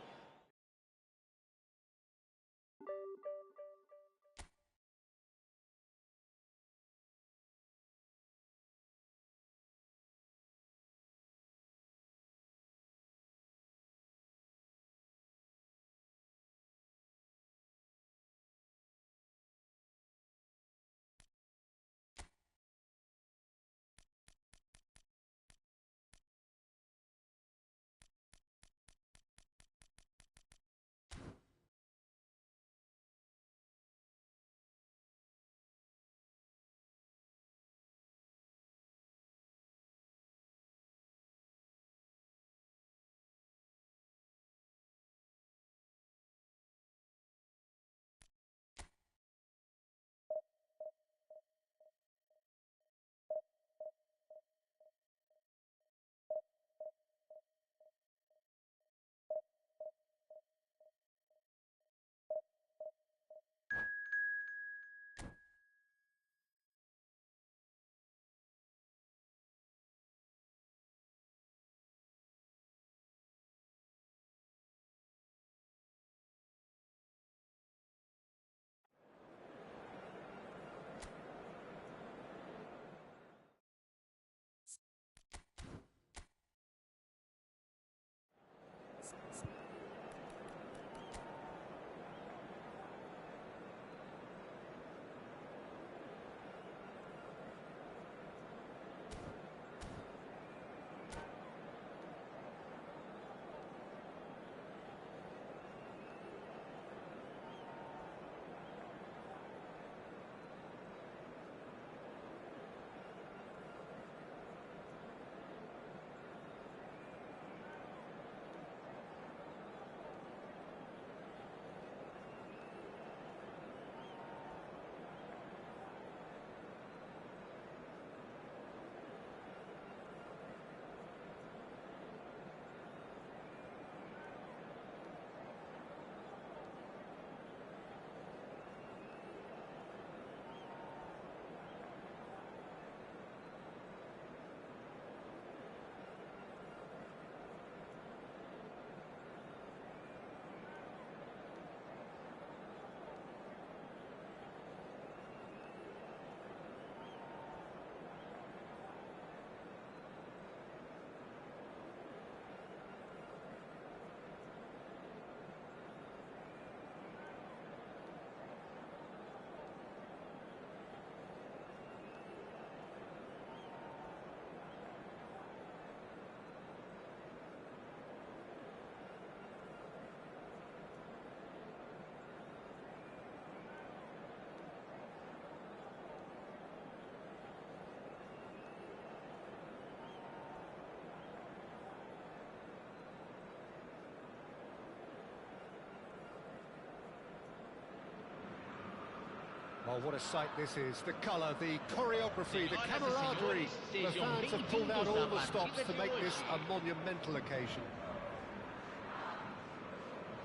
Well, what a sight this is. The colour, the choreography, the camaraderie. The fans have pulled out all the stops to make this a monumental occasion.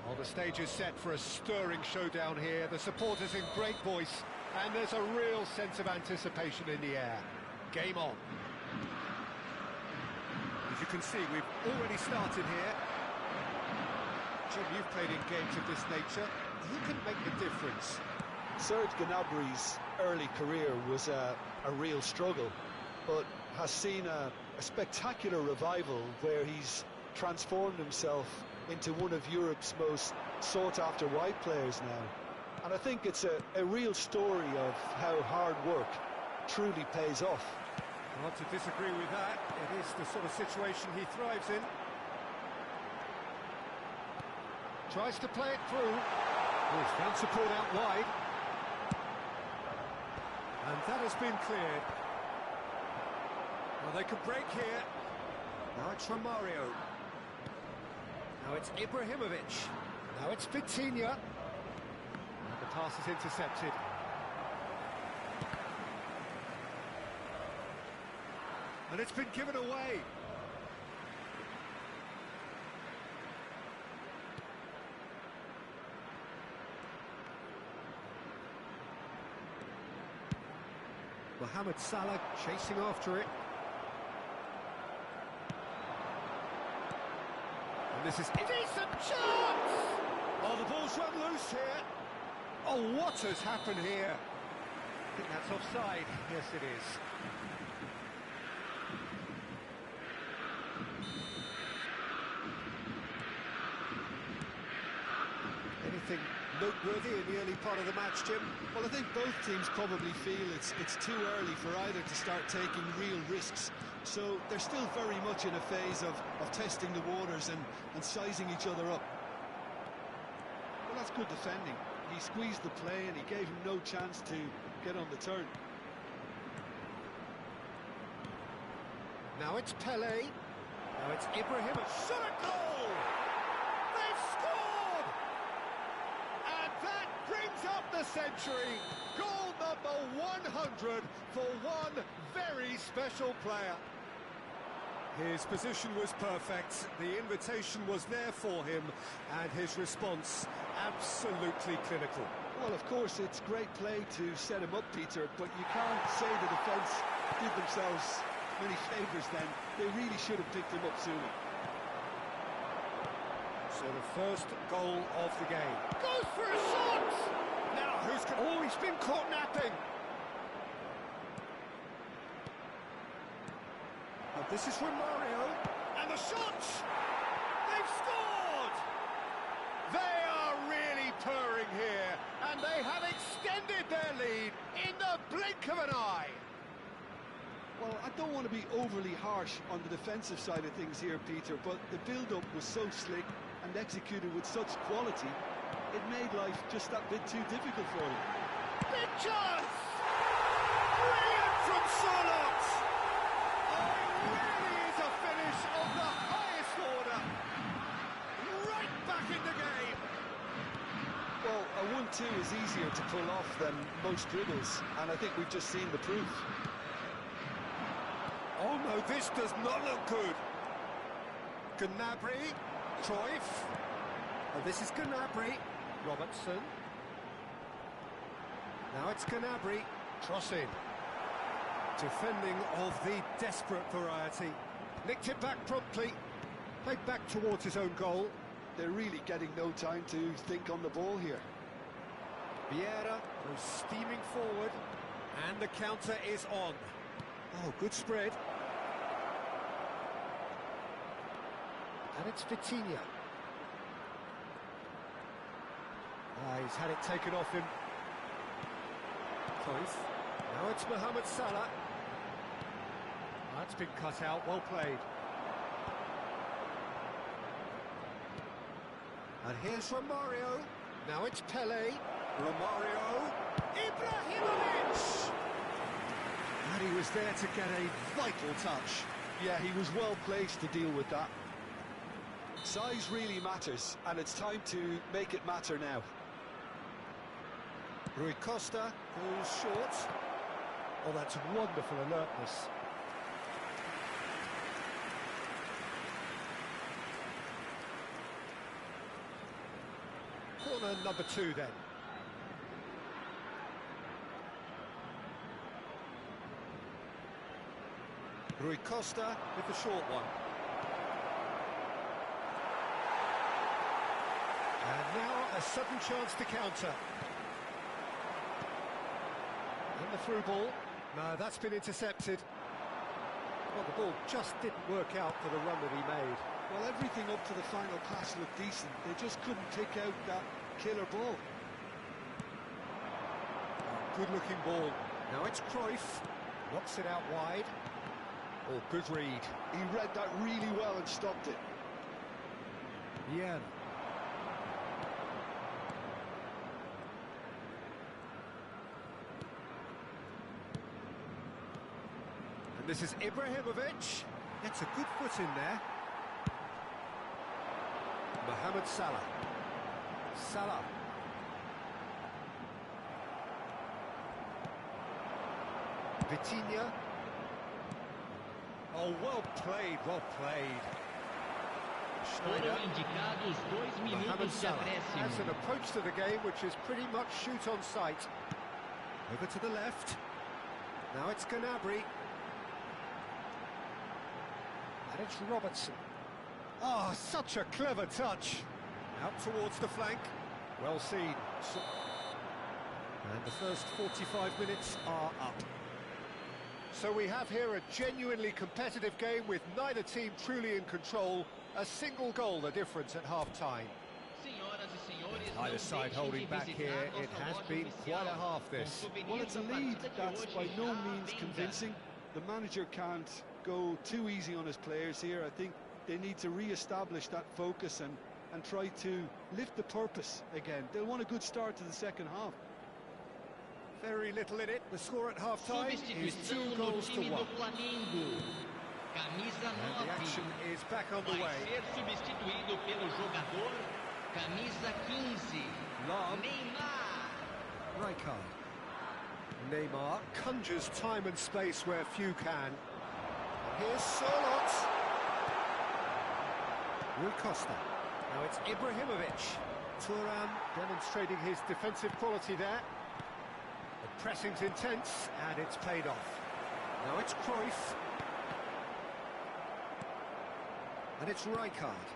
Well, the stage is set for a stirring showdown here. The supporters in great voice, and there's a real sense of anticipation in the air. Game on. As you can see, we've already started here. Jim, you've played in games of this nature. Who can make the difference? Serge Gnabry's early career was a real struggle, but has seen a spectacular revival where he's transformed himself into one of Europe's most sought-after wide players now. And I think it's a real story of how hard work truly pays off. Not to disagree with that. It is the sort of situation he thrives in. Tries to play it through. He's found support out wide. And that has been cleared. Well, they could break here. Now it's Romario. Now it's Ibrahimovic. Now it's Vitinha. And the pass is intercepted. And it's been given away. Mohamed Salah chasing after it. And this is a decent chance! Oh, the ball's run loose here. Oh, what has happened here? I think that's offside. Yes, it is. Anything noteworthy in the early part of the match, Jim? Well, I think both teams probably feel it's too early for either to start taking real risks. So they're still very much in a phase of testing the waters and sizing each other up. Well, that's good defending. He squeezed the play and he gave him no chance to get on the turn. Now it's Pele. Now it's Ibrahim. Shot a goal! They've scored! And that brings up the century. Goal number 100 for one very special player. His position was perfect, the invitation was there for him, and his response absolutely clinical. Well, of course, it's great play to set him up, Peter, but you can't say the defence did themselves many favours then. They really should have picked him up sooner. So the first goal of the game. Goes for a shot! Now, oh, he's been caught napping! Oh, this is Romario, and the shot! They've scored! They are really purring here, and they have extended their lead in the blink of an eye. Well, I don't want to be overly harsh on the defensive side of things here, Peter, but the build-up was so slick and executed with such quality, it made life just that bit too difficult for them. Big chance! Brilliant from Charlotte! Oh, it really is a finish of the highest order. Right back in the game. Well, a 1-2 is easier to pull off than most dribbles, and I think we've just seen the proof. Oh no, this does not look good. Gnabry, Cruyff. Oh, this is Gnabry, Robertson. Now it's Gnabry, crossing. Defending of the desperate variety. Nicked it back promptly. Played back towards his own goal. They're really getting no time to think on the ball here. Vieira goes steaming forward, and the counter is on. Oh, good spread. And it's Vitinha. He's had it taken off him. Cruyff. Now it's Mohamed Salah. That's been cut out, well played. And here's Romario. Now it's Pele. Romario. Ibrahimovic! And he was there to get a vital touch. Yeah, he was well placed to deal with that. Size really matters, and it's time to make it matter now. Rui Costa goes short. Oh, that's wonderful alertness. Corner number 2 then. Rui Costa with the short one. And now a sudden chance to counter. And the through ball. No, that's been intercepted. Well, the ball just didn't work out for the run that he made. Well, everything up to the final pass looked decent. They just couldn't take out that killer ball. Good-looking ball. Now it's Cruyff. Knocks it out wide. Oh, good read. He read that really well and stopped it. Yeah. And this is Ibrahimovic. Gets a good foot in there. Mohamed Salah. Salah. Vitinha. Oh, well played, well played. Schneider. Mohamed Salah has an approach to the game which is pretty much shoot on sight. Over to the left. Now it's Gnabry. And it's Robertson. Oh, such a clever touch. Out towards the flank. Well seen. And the first 45 minutes are up. So we have here a genuinely competitive game with neither team truly in control. A single goal the difference at half-time. Either side holding back here. It has been quite a half this. Well, it's a lead that's by no means convincing. The manager can't go too easy on his players here. I think they need to re-establish that focus and try to lift the purpose again. They'll want a good start to the second half. Very little in it. The score at half-time is 2 goals to 1. And the action is back on the way. Lam. Rijkaard. Neymar conjures time and space where few can. Here's Solot. Rui Costa. Now it's Ibrahimovic. Thuram demonstrating his defensive quality there. The pressing's intense, and it's paid off. Now it's Cruyff. And it's Rijkaard.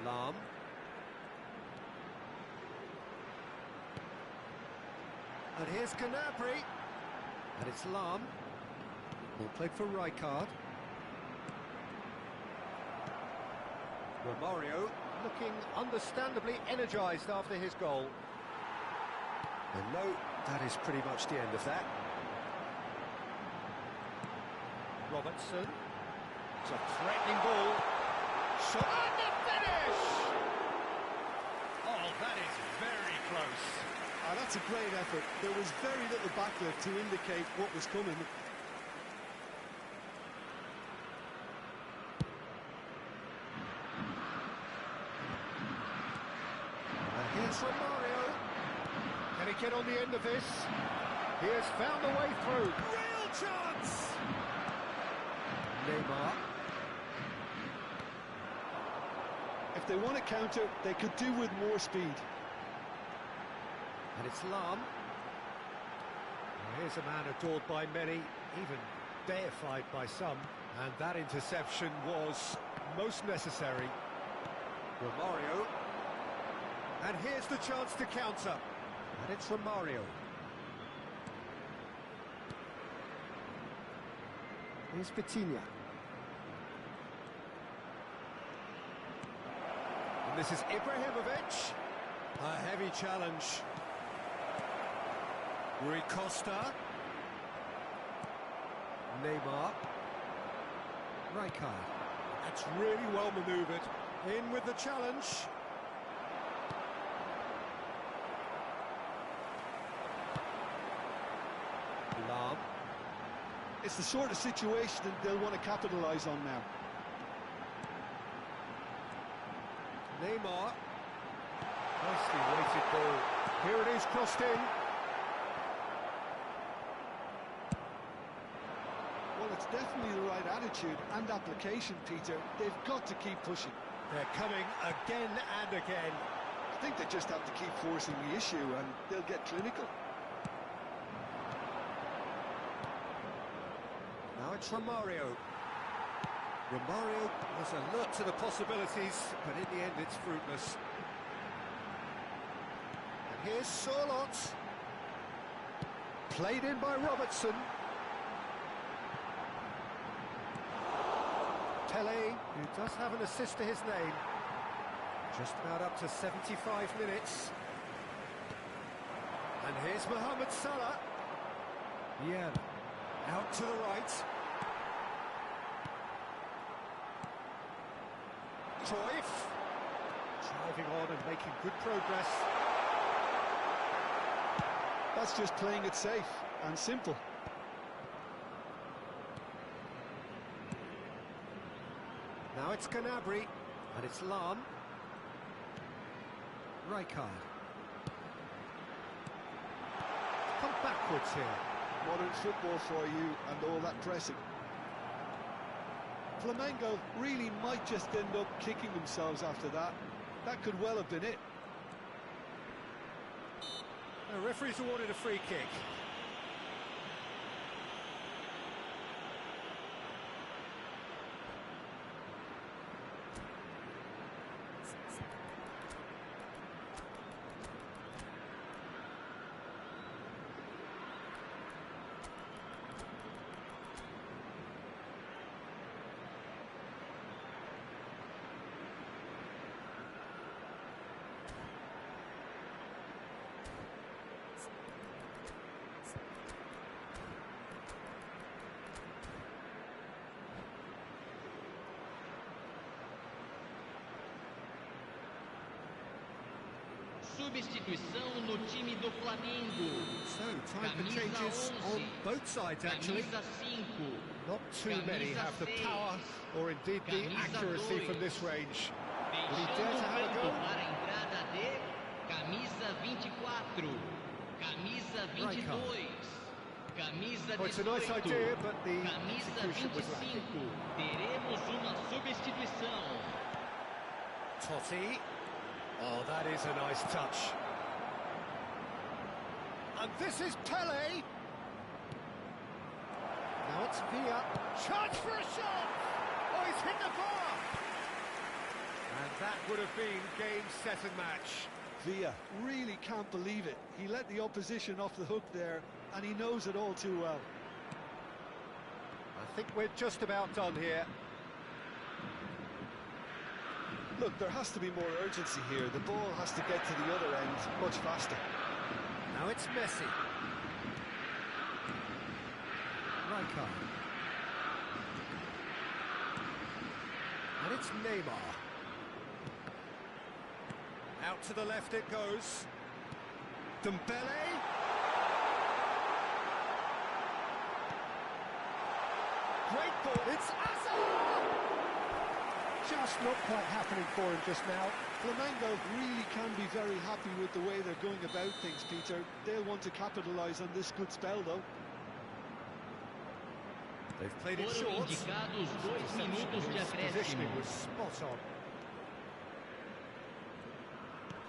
Lam. And here's Gnabry. And it's Lam. Ball played for Rijkaard. Romario looking understandably energised after his goal. And no, that is pretty much the end of that. Robertson. It's a threatening ball. Shot and the finish! Oh, that is very close. Ah, that's a great effort. There was very little backlift to indicate what was coming. And here's Romario. Can he get on the end of this? He has found the way through. Real chance! Neymar. If they want to counter, they could do with more speed. And it's Lam. Well, here's a man adored by many, even deified by some. And that interception was most necessary. Romario. And here's the chance to counter. And it's Romario. Here's Vitinha. And this is Ibrahimovic. A heavy challenge. Rui Costa. Neymar. Rijkaard. That's really well manoeuvred. In with the challenge. Lam. It's the sort of situation that they'll want to capitalise on now. Neymar. Nicely weighted ball. Here it is, crossed in. Well, it's definitely the right attitude and application, Peter. They've got to keep pushing. They're coming again and again. I think they just have to keep forcing the issue and they'll get clinical. Now it's Romario. Romario was alert to the possibilities, but in the end it's fruitless. And here's Sorlot. Played in by Robertson. Pele, who does have an assist to his name. Just about up to 75 minutes. And here's Mohamed Salah. Yeah, out to the right. Cruyff. Driving on and making good progress. That's just playing it safe and simple. Now it's Gnabry, and it's Lam. Rijkaard. Come backwards here. Modern football for you and all that pressing. Flamengo really might just end up kicking themselves after that. That could well have been it. The referee's awarded a free kick. Substituição no time do Flamengo. So, time for changes on both sides, actually. Camisa 5. Not too many have the power or indeed the accuracy from this range. Will he dare to have a go? Para a entrada de camisa 24, camisa 22, camisa 18, Oh, it's a nice idea, but the camisa execution was 25. lacking. Teremos uma substituição. Totti. Oh, that is a nice touch. And this is Pele. Now it's Villa. Chance for a shot! Oh, he's hit the bar! And that would have been game, set and match. Villa really can't believe it. He let the opposition off the hook there, and he knows it all too well. I think we're just about done here. Look, there has to be more urgency here. The ball has to get to the other end much faster. Now it's Messi. Rijkaard. And it's Neymar. Out to the left it goes. Dembele. Great ball. It's Hazard! Just not quite happening for him just now. Flamengo really can be very happy with the way they're going about things, Peter. They'll want to capitalise on this good spell, though. They've played it Foram short. indicados 2 minutos de His positioning acréscimo. was spot on.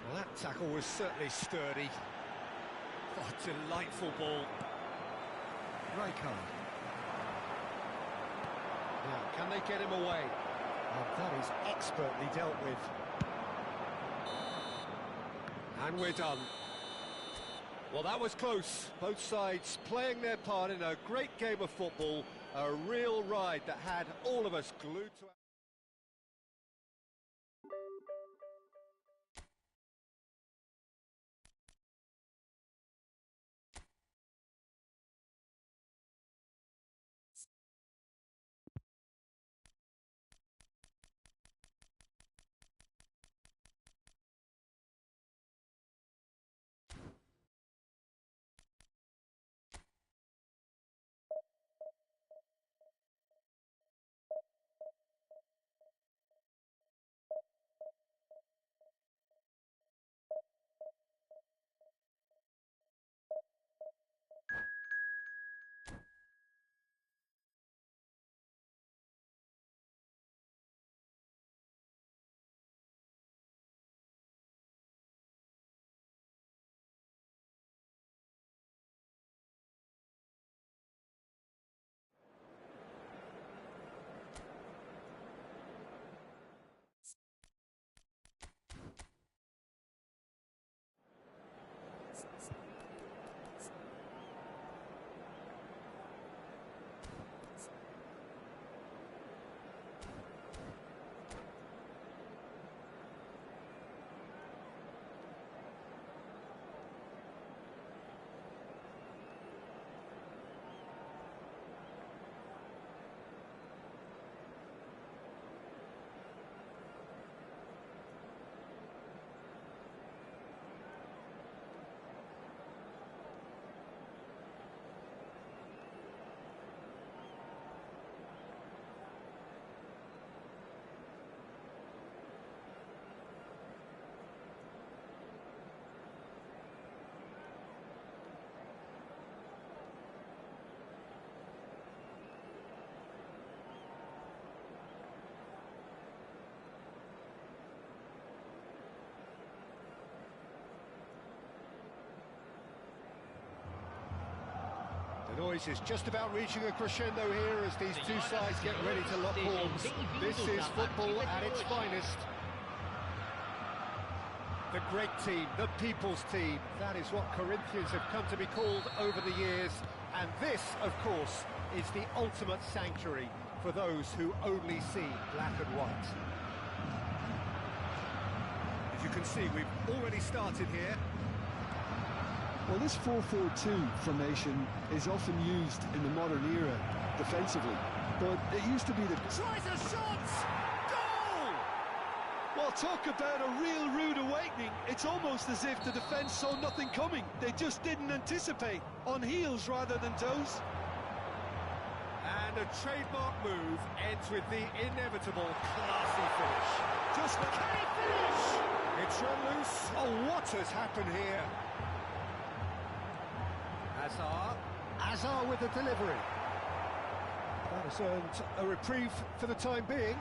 Well, that tackle was certainly sturdy. Oh, delightful ball. Rijkaard. Now, can they get him away? Oh, that is expertly dealt with. And we're done. Well, that was close. Both sides playing their part in a great game of football. A real ride that had all of us glued to our... noise is just about reaching a crescendo here as these two sides get ready to lock horns. This is football at its finest. The great team, the people's team, that is what Corinthians have come to be called over the years. And this, of course, is the ultimate sanctuary for those who only see black and white. As you can see, we've already started here. Well, this 4-4-2 formation is often used in the modern era defensively, but it used to be the... Tries a shot! Goal! Well, talk about a real rude awakening. It's almost as if the defence saw nothing coming. They just didn't anticipate, on heels rather than toes. And a trademark move ends with the inevitable classy finish. Just Can he finish? It's run loose. Oh, what has happened here? Azar with the delivery. That has earned a reprieve for the time being.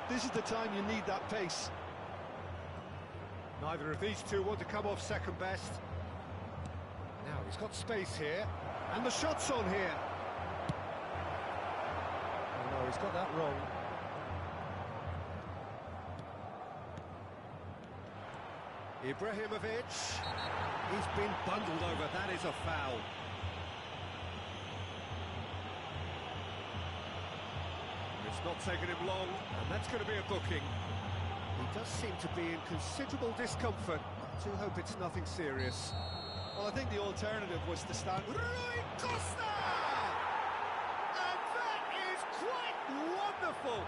This is the time you need that pace. Neither of these two want to come off second best. Now he's got space here, and the shot's on here. Oh no, he's got that wrong. Ibrahimovic, he's been bundled over, that is a foul. It's not taken him long, and that's going to be a booking. He does seem to be in considerable discomfort. I do hope it's nothing serious. Well, I think the alternative was to stand... Rui Costa! And that is quite wonderful!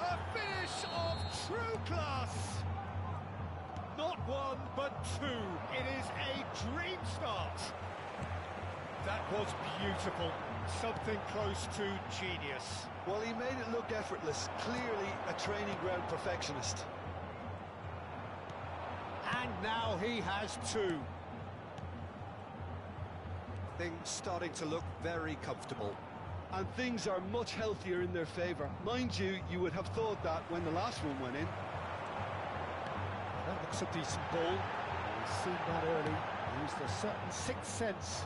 A finish of true class! Not one, but two. It is a dream start. That was beautiful. Something close to genius. Well, he made it look effortless. Clearly a training ground perfectionist. And now he has two. Things starting to look very comfortable. And things are much healthier in their favour. Mind you, you would have thought that when the last one went in. That looks a decent ball. We've seen that early. Used a certain sixth sense.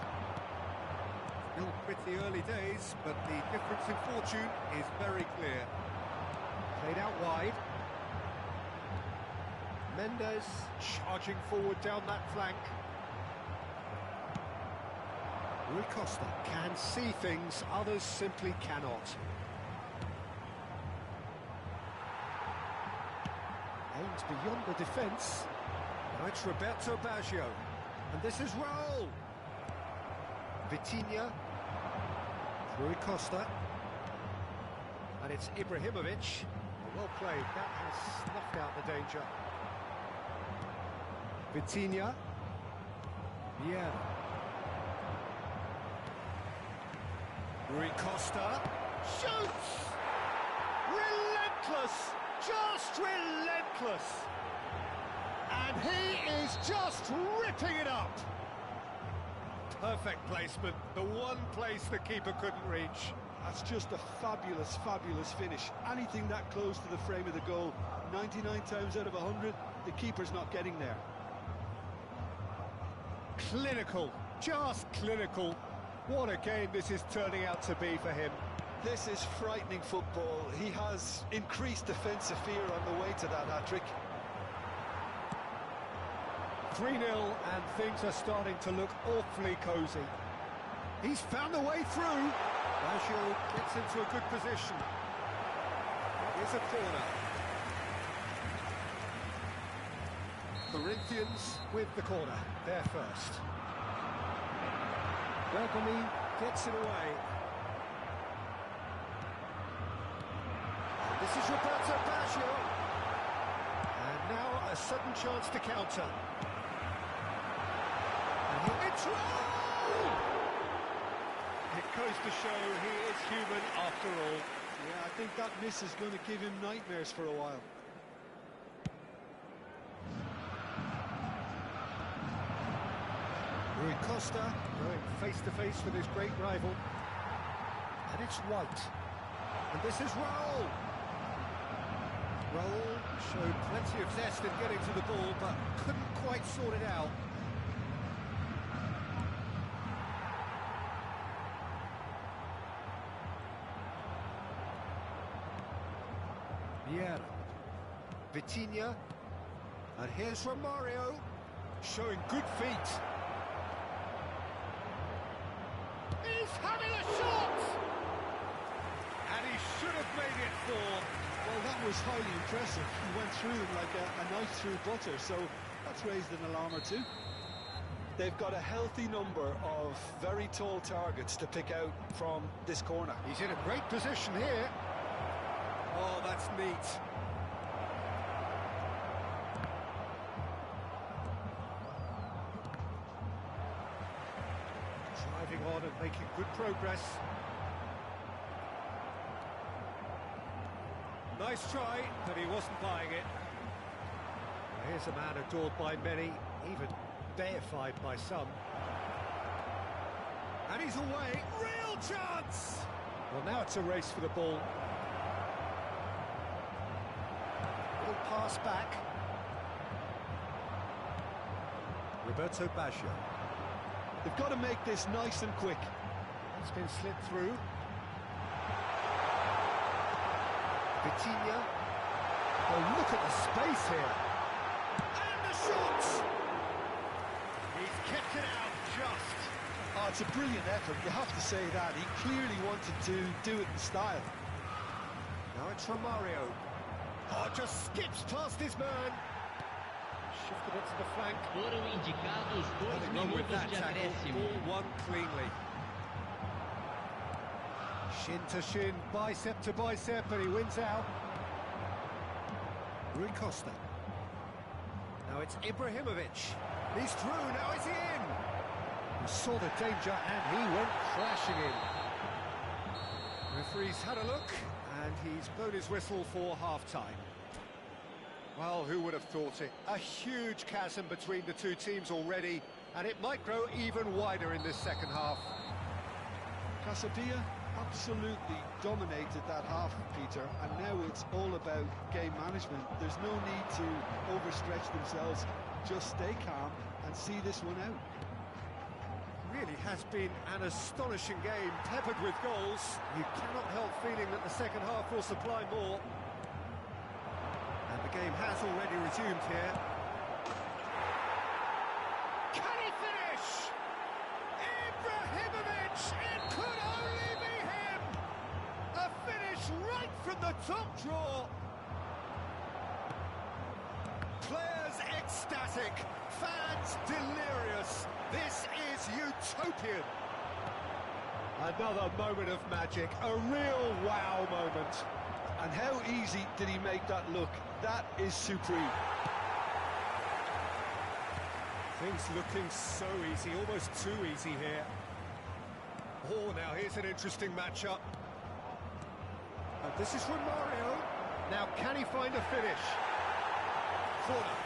Still pretty early days, but the difference in fortune is very clear. Played out wide. Mendes charging forward down that flank. Rui Costa can see things others simply cannot. Aims beyond the defence. Now it's Roberto Baggio. And this is Raul. Vitinha. Rui Costa. And it's Ibrahimovic. Well played. That has snuffed out the danger. Vitinha. Yeah. Rui Costa. Shoots! Relentless! Just relentless! And he is just ripping it up! Perfect placement, the one place the keeper couldn't reach. That's just a fabulous, fabulous finish. Anything that close to the frame of the goal, 99 times out of 100, the keeper's not getting there. Clinical, just clinical. What a game this is turning out to be for him. This is frightening football. He has increased defensive fear on the way to that hat-trick. 3-0 and things are starting to look awfully cosy. He's found a way through. Baggio gets into a good position. Here's a corner. Corinthians with the corner. They're first. Bergami gets it away. This is Roberto Baggio. And now a sudden chance to counter. And it's Raul! It goes to show he is human after all. Yeah, I think that miss is going to give him nightmares for a while. Rui Costa going face-to-face with his great rival. And it's White. And this is Raul. Raul showed plenty of zest in getting to the ball, but couldn't quite sort it out. Vieira. Vitinha. And here's Romario, showing good feet. He's having a shot! And he should have made it 4. Well, that was highly impressive. He went through them like a knife through butter, so that's raised an alarm or two. They've got a healthy number of very tall targets to pick out from this corner. He's in a great position here. Oh, that's neat. Driving on and making good progress. Nice try, but he wasn't buying it. Here's a man adored by many, even deified by some. And he's away. Real chance! Well, now it's a race for the ball. Little pass back. Roberto Baggio. They've got to make this nice and quick. It's been slipped through. Vitinha. Oh, look at the space here. And the shot! He's kept it out just. Oh, it's a brilliant effort, you have to say that. He clearly wanted to do it in style. Now it's Romario. Oh, just skips past his man. Shifted it to the flank. Foram indicados 2 Nothing wrong with minutos that de tackle. acréscimo. Ball won cleanly. Shin to shin, bicep to bicep, and he wins out. Rui Costa. Now it's Ibrahimovic. He's through, now is he in? He saw the danger and he went crashing in. Referee's had a look and he's blown his whistle for half-time. Well, who would have thought it? A huge chasm between the two teams already, and it might grow even wider in this second half. Casabia absolutely dominated that half, Peter, and now it's all about game management. There's no need to overstretch themselves. Just stay calm and see this one out. Really has been an astonishing game, peppered with goals. You cannot help feeling that the second half will supply more. And the game has already resumed here. Can he finish? Ibrahimovic! It could only be him! A finish right from the top draw. Players ecstatic, fans delirious. This is utopian. Another moment of magic, a real wow moment. And how easy did he make that look? That is supreme. Things looking so easy, almost too easy here. Oh, now here's an interesting matchup. And this is Romario. Now, can he find a finish? Corner.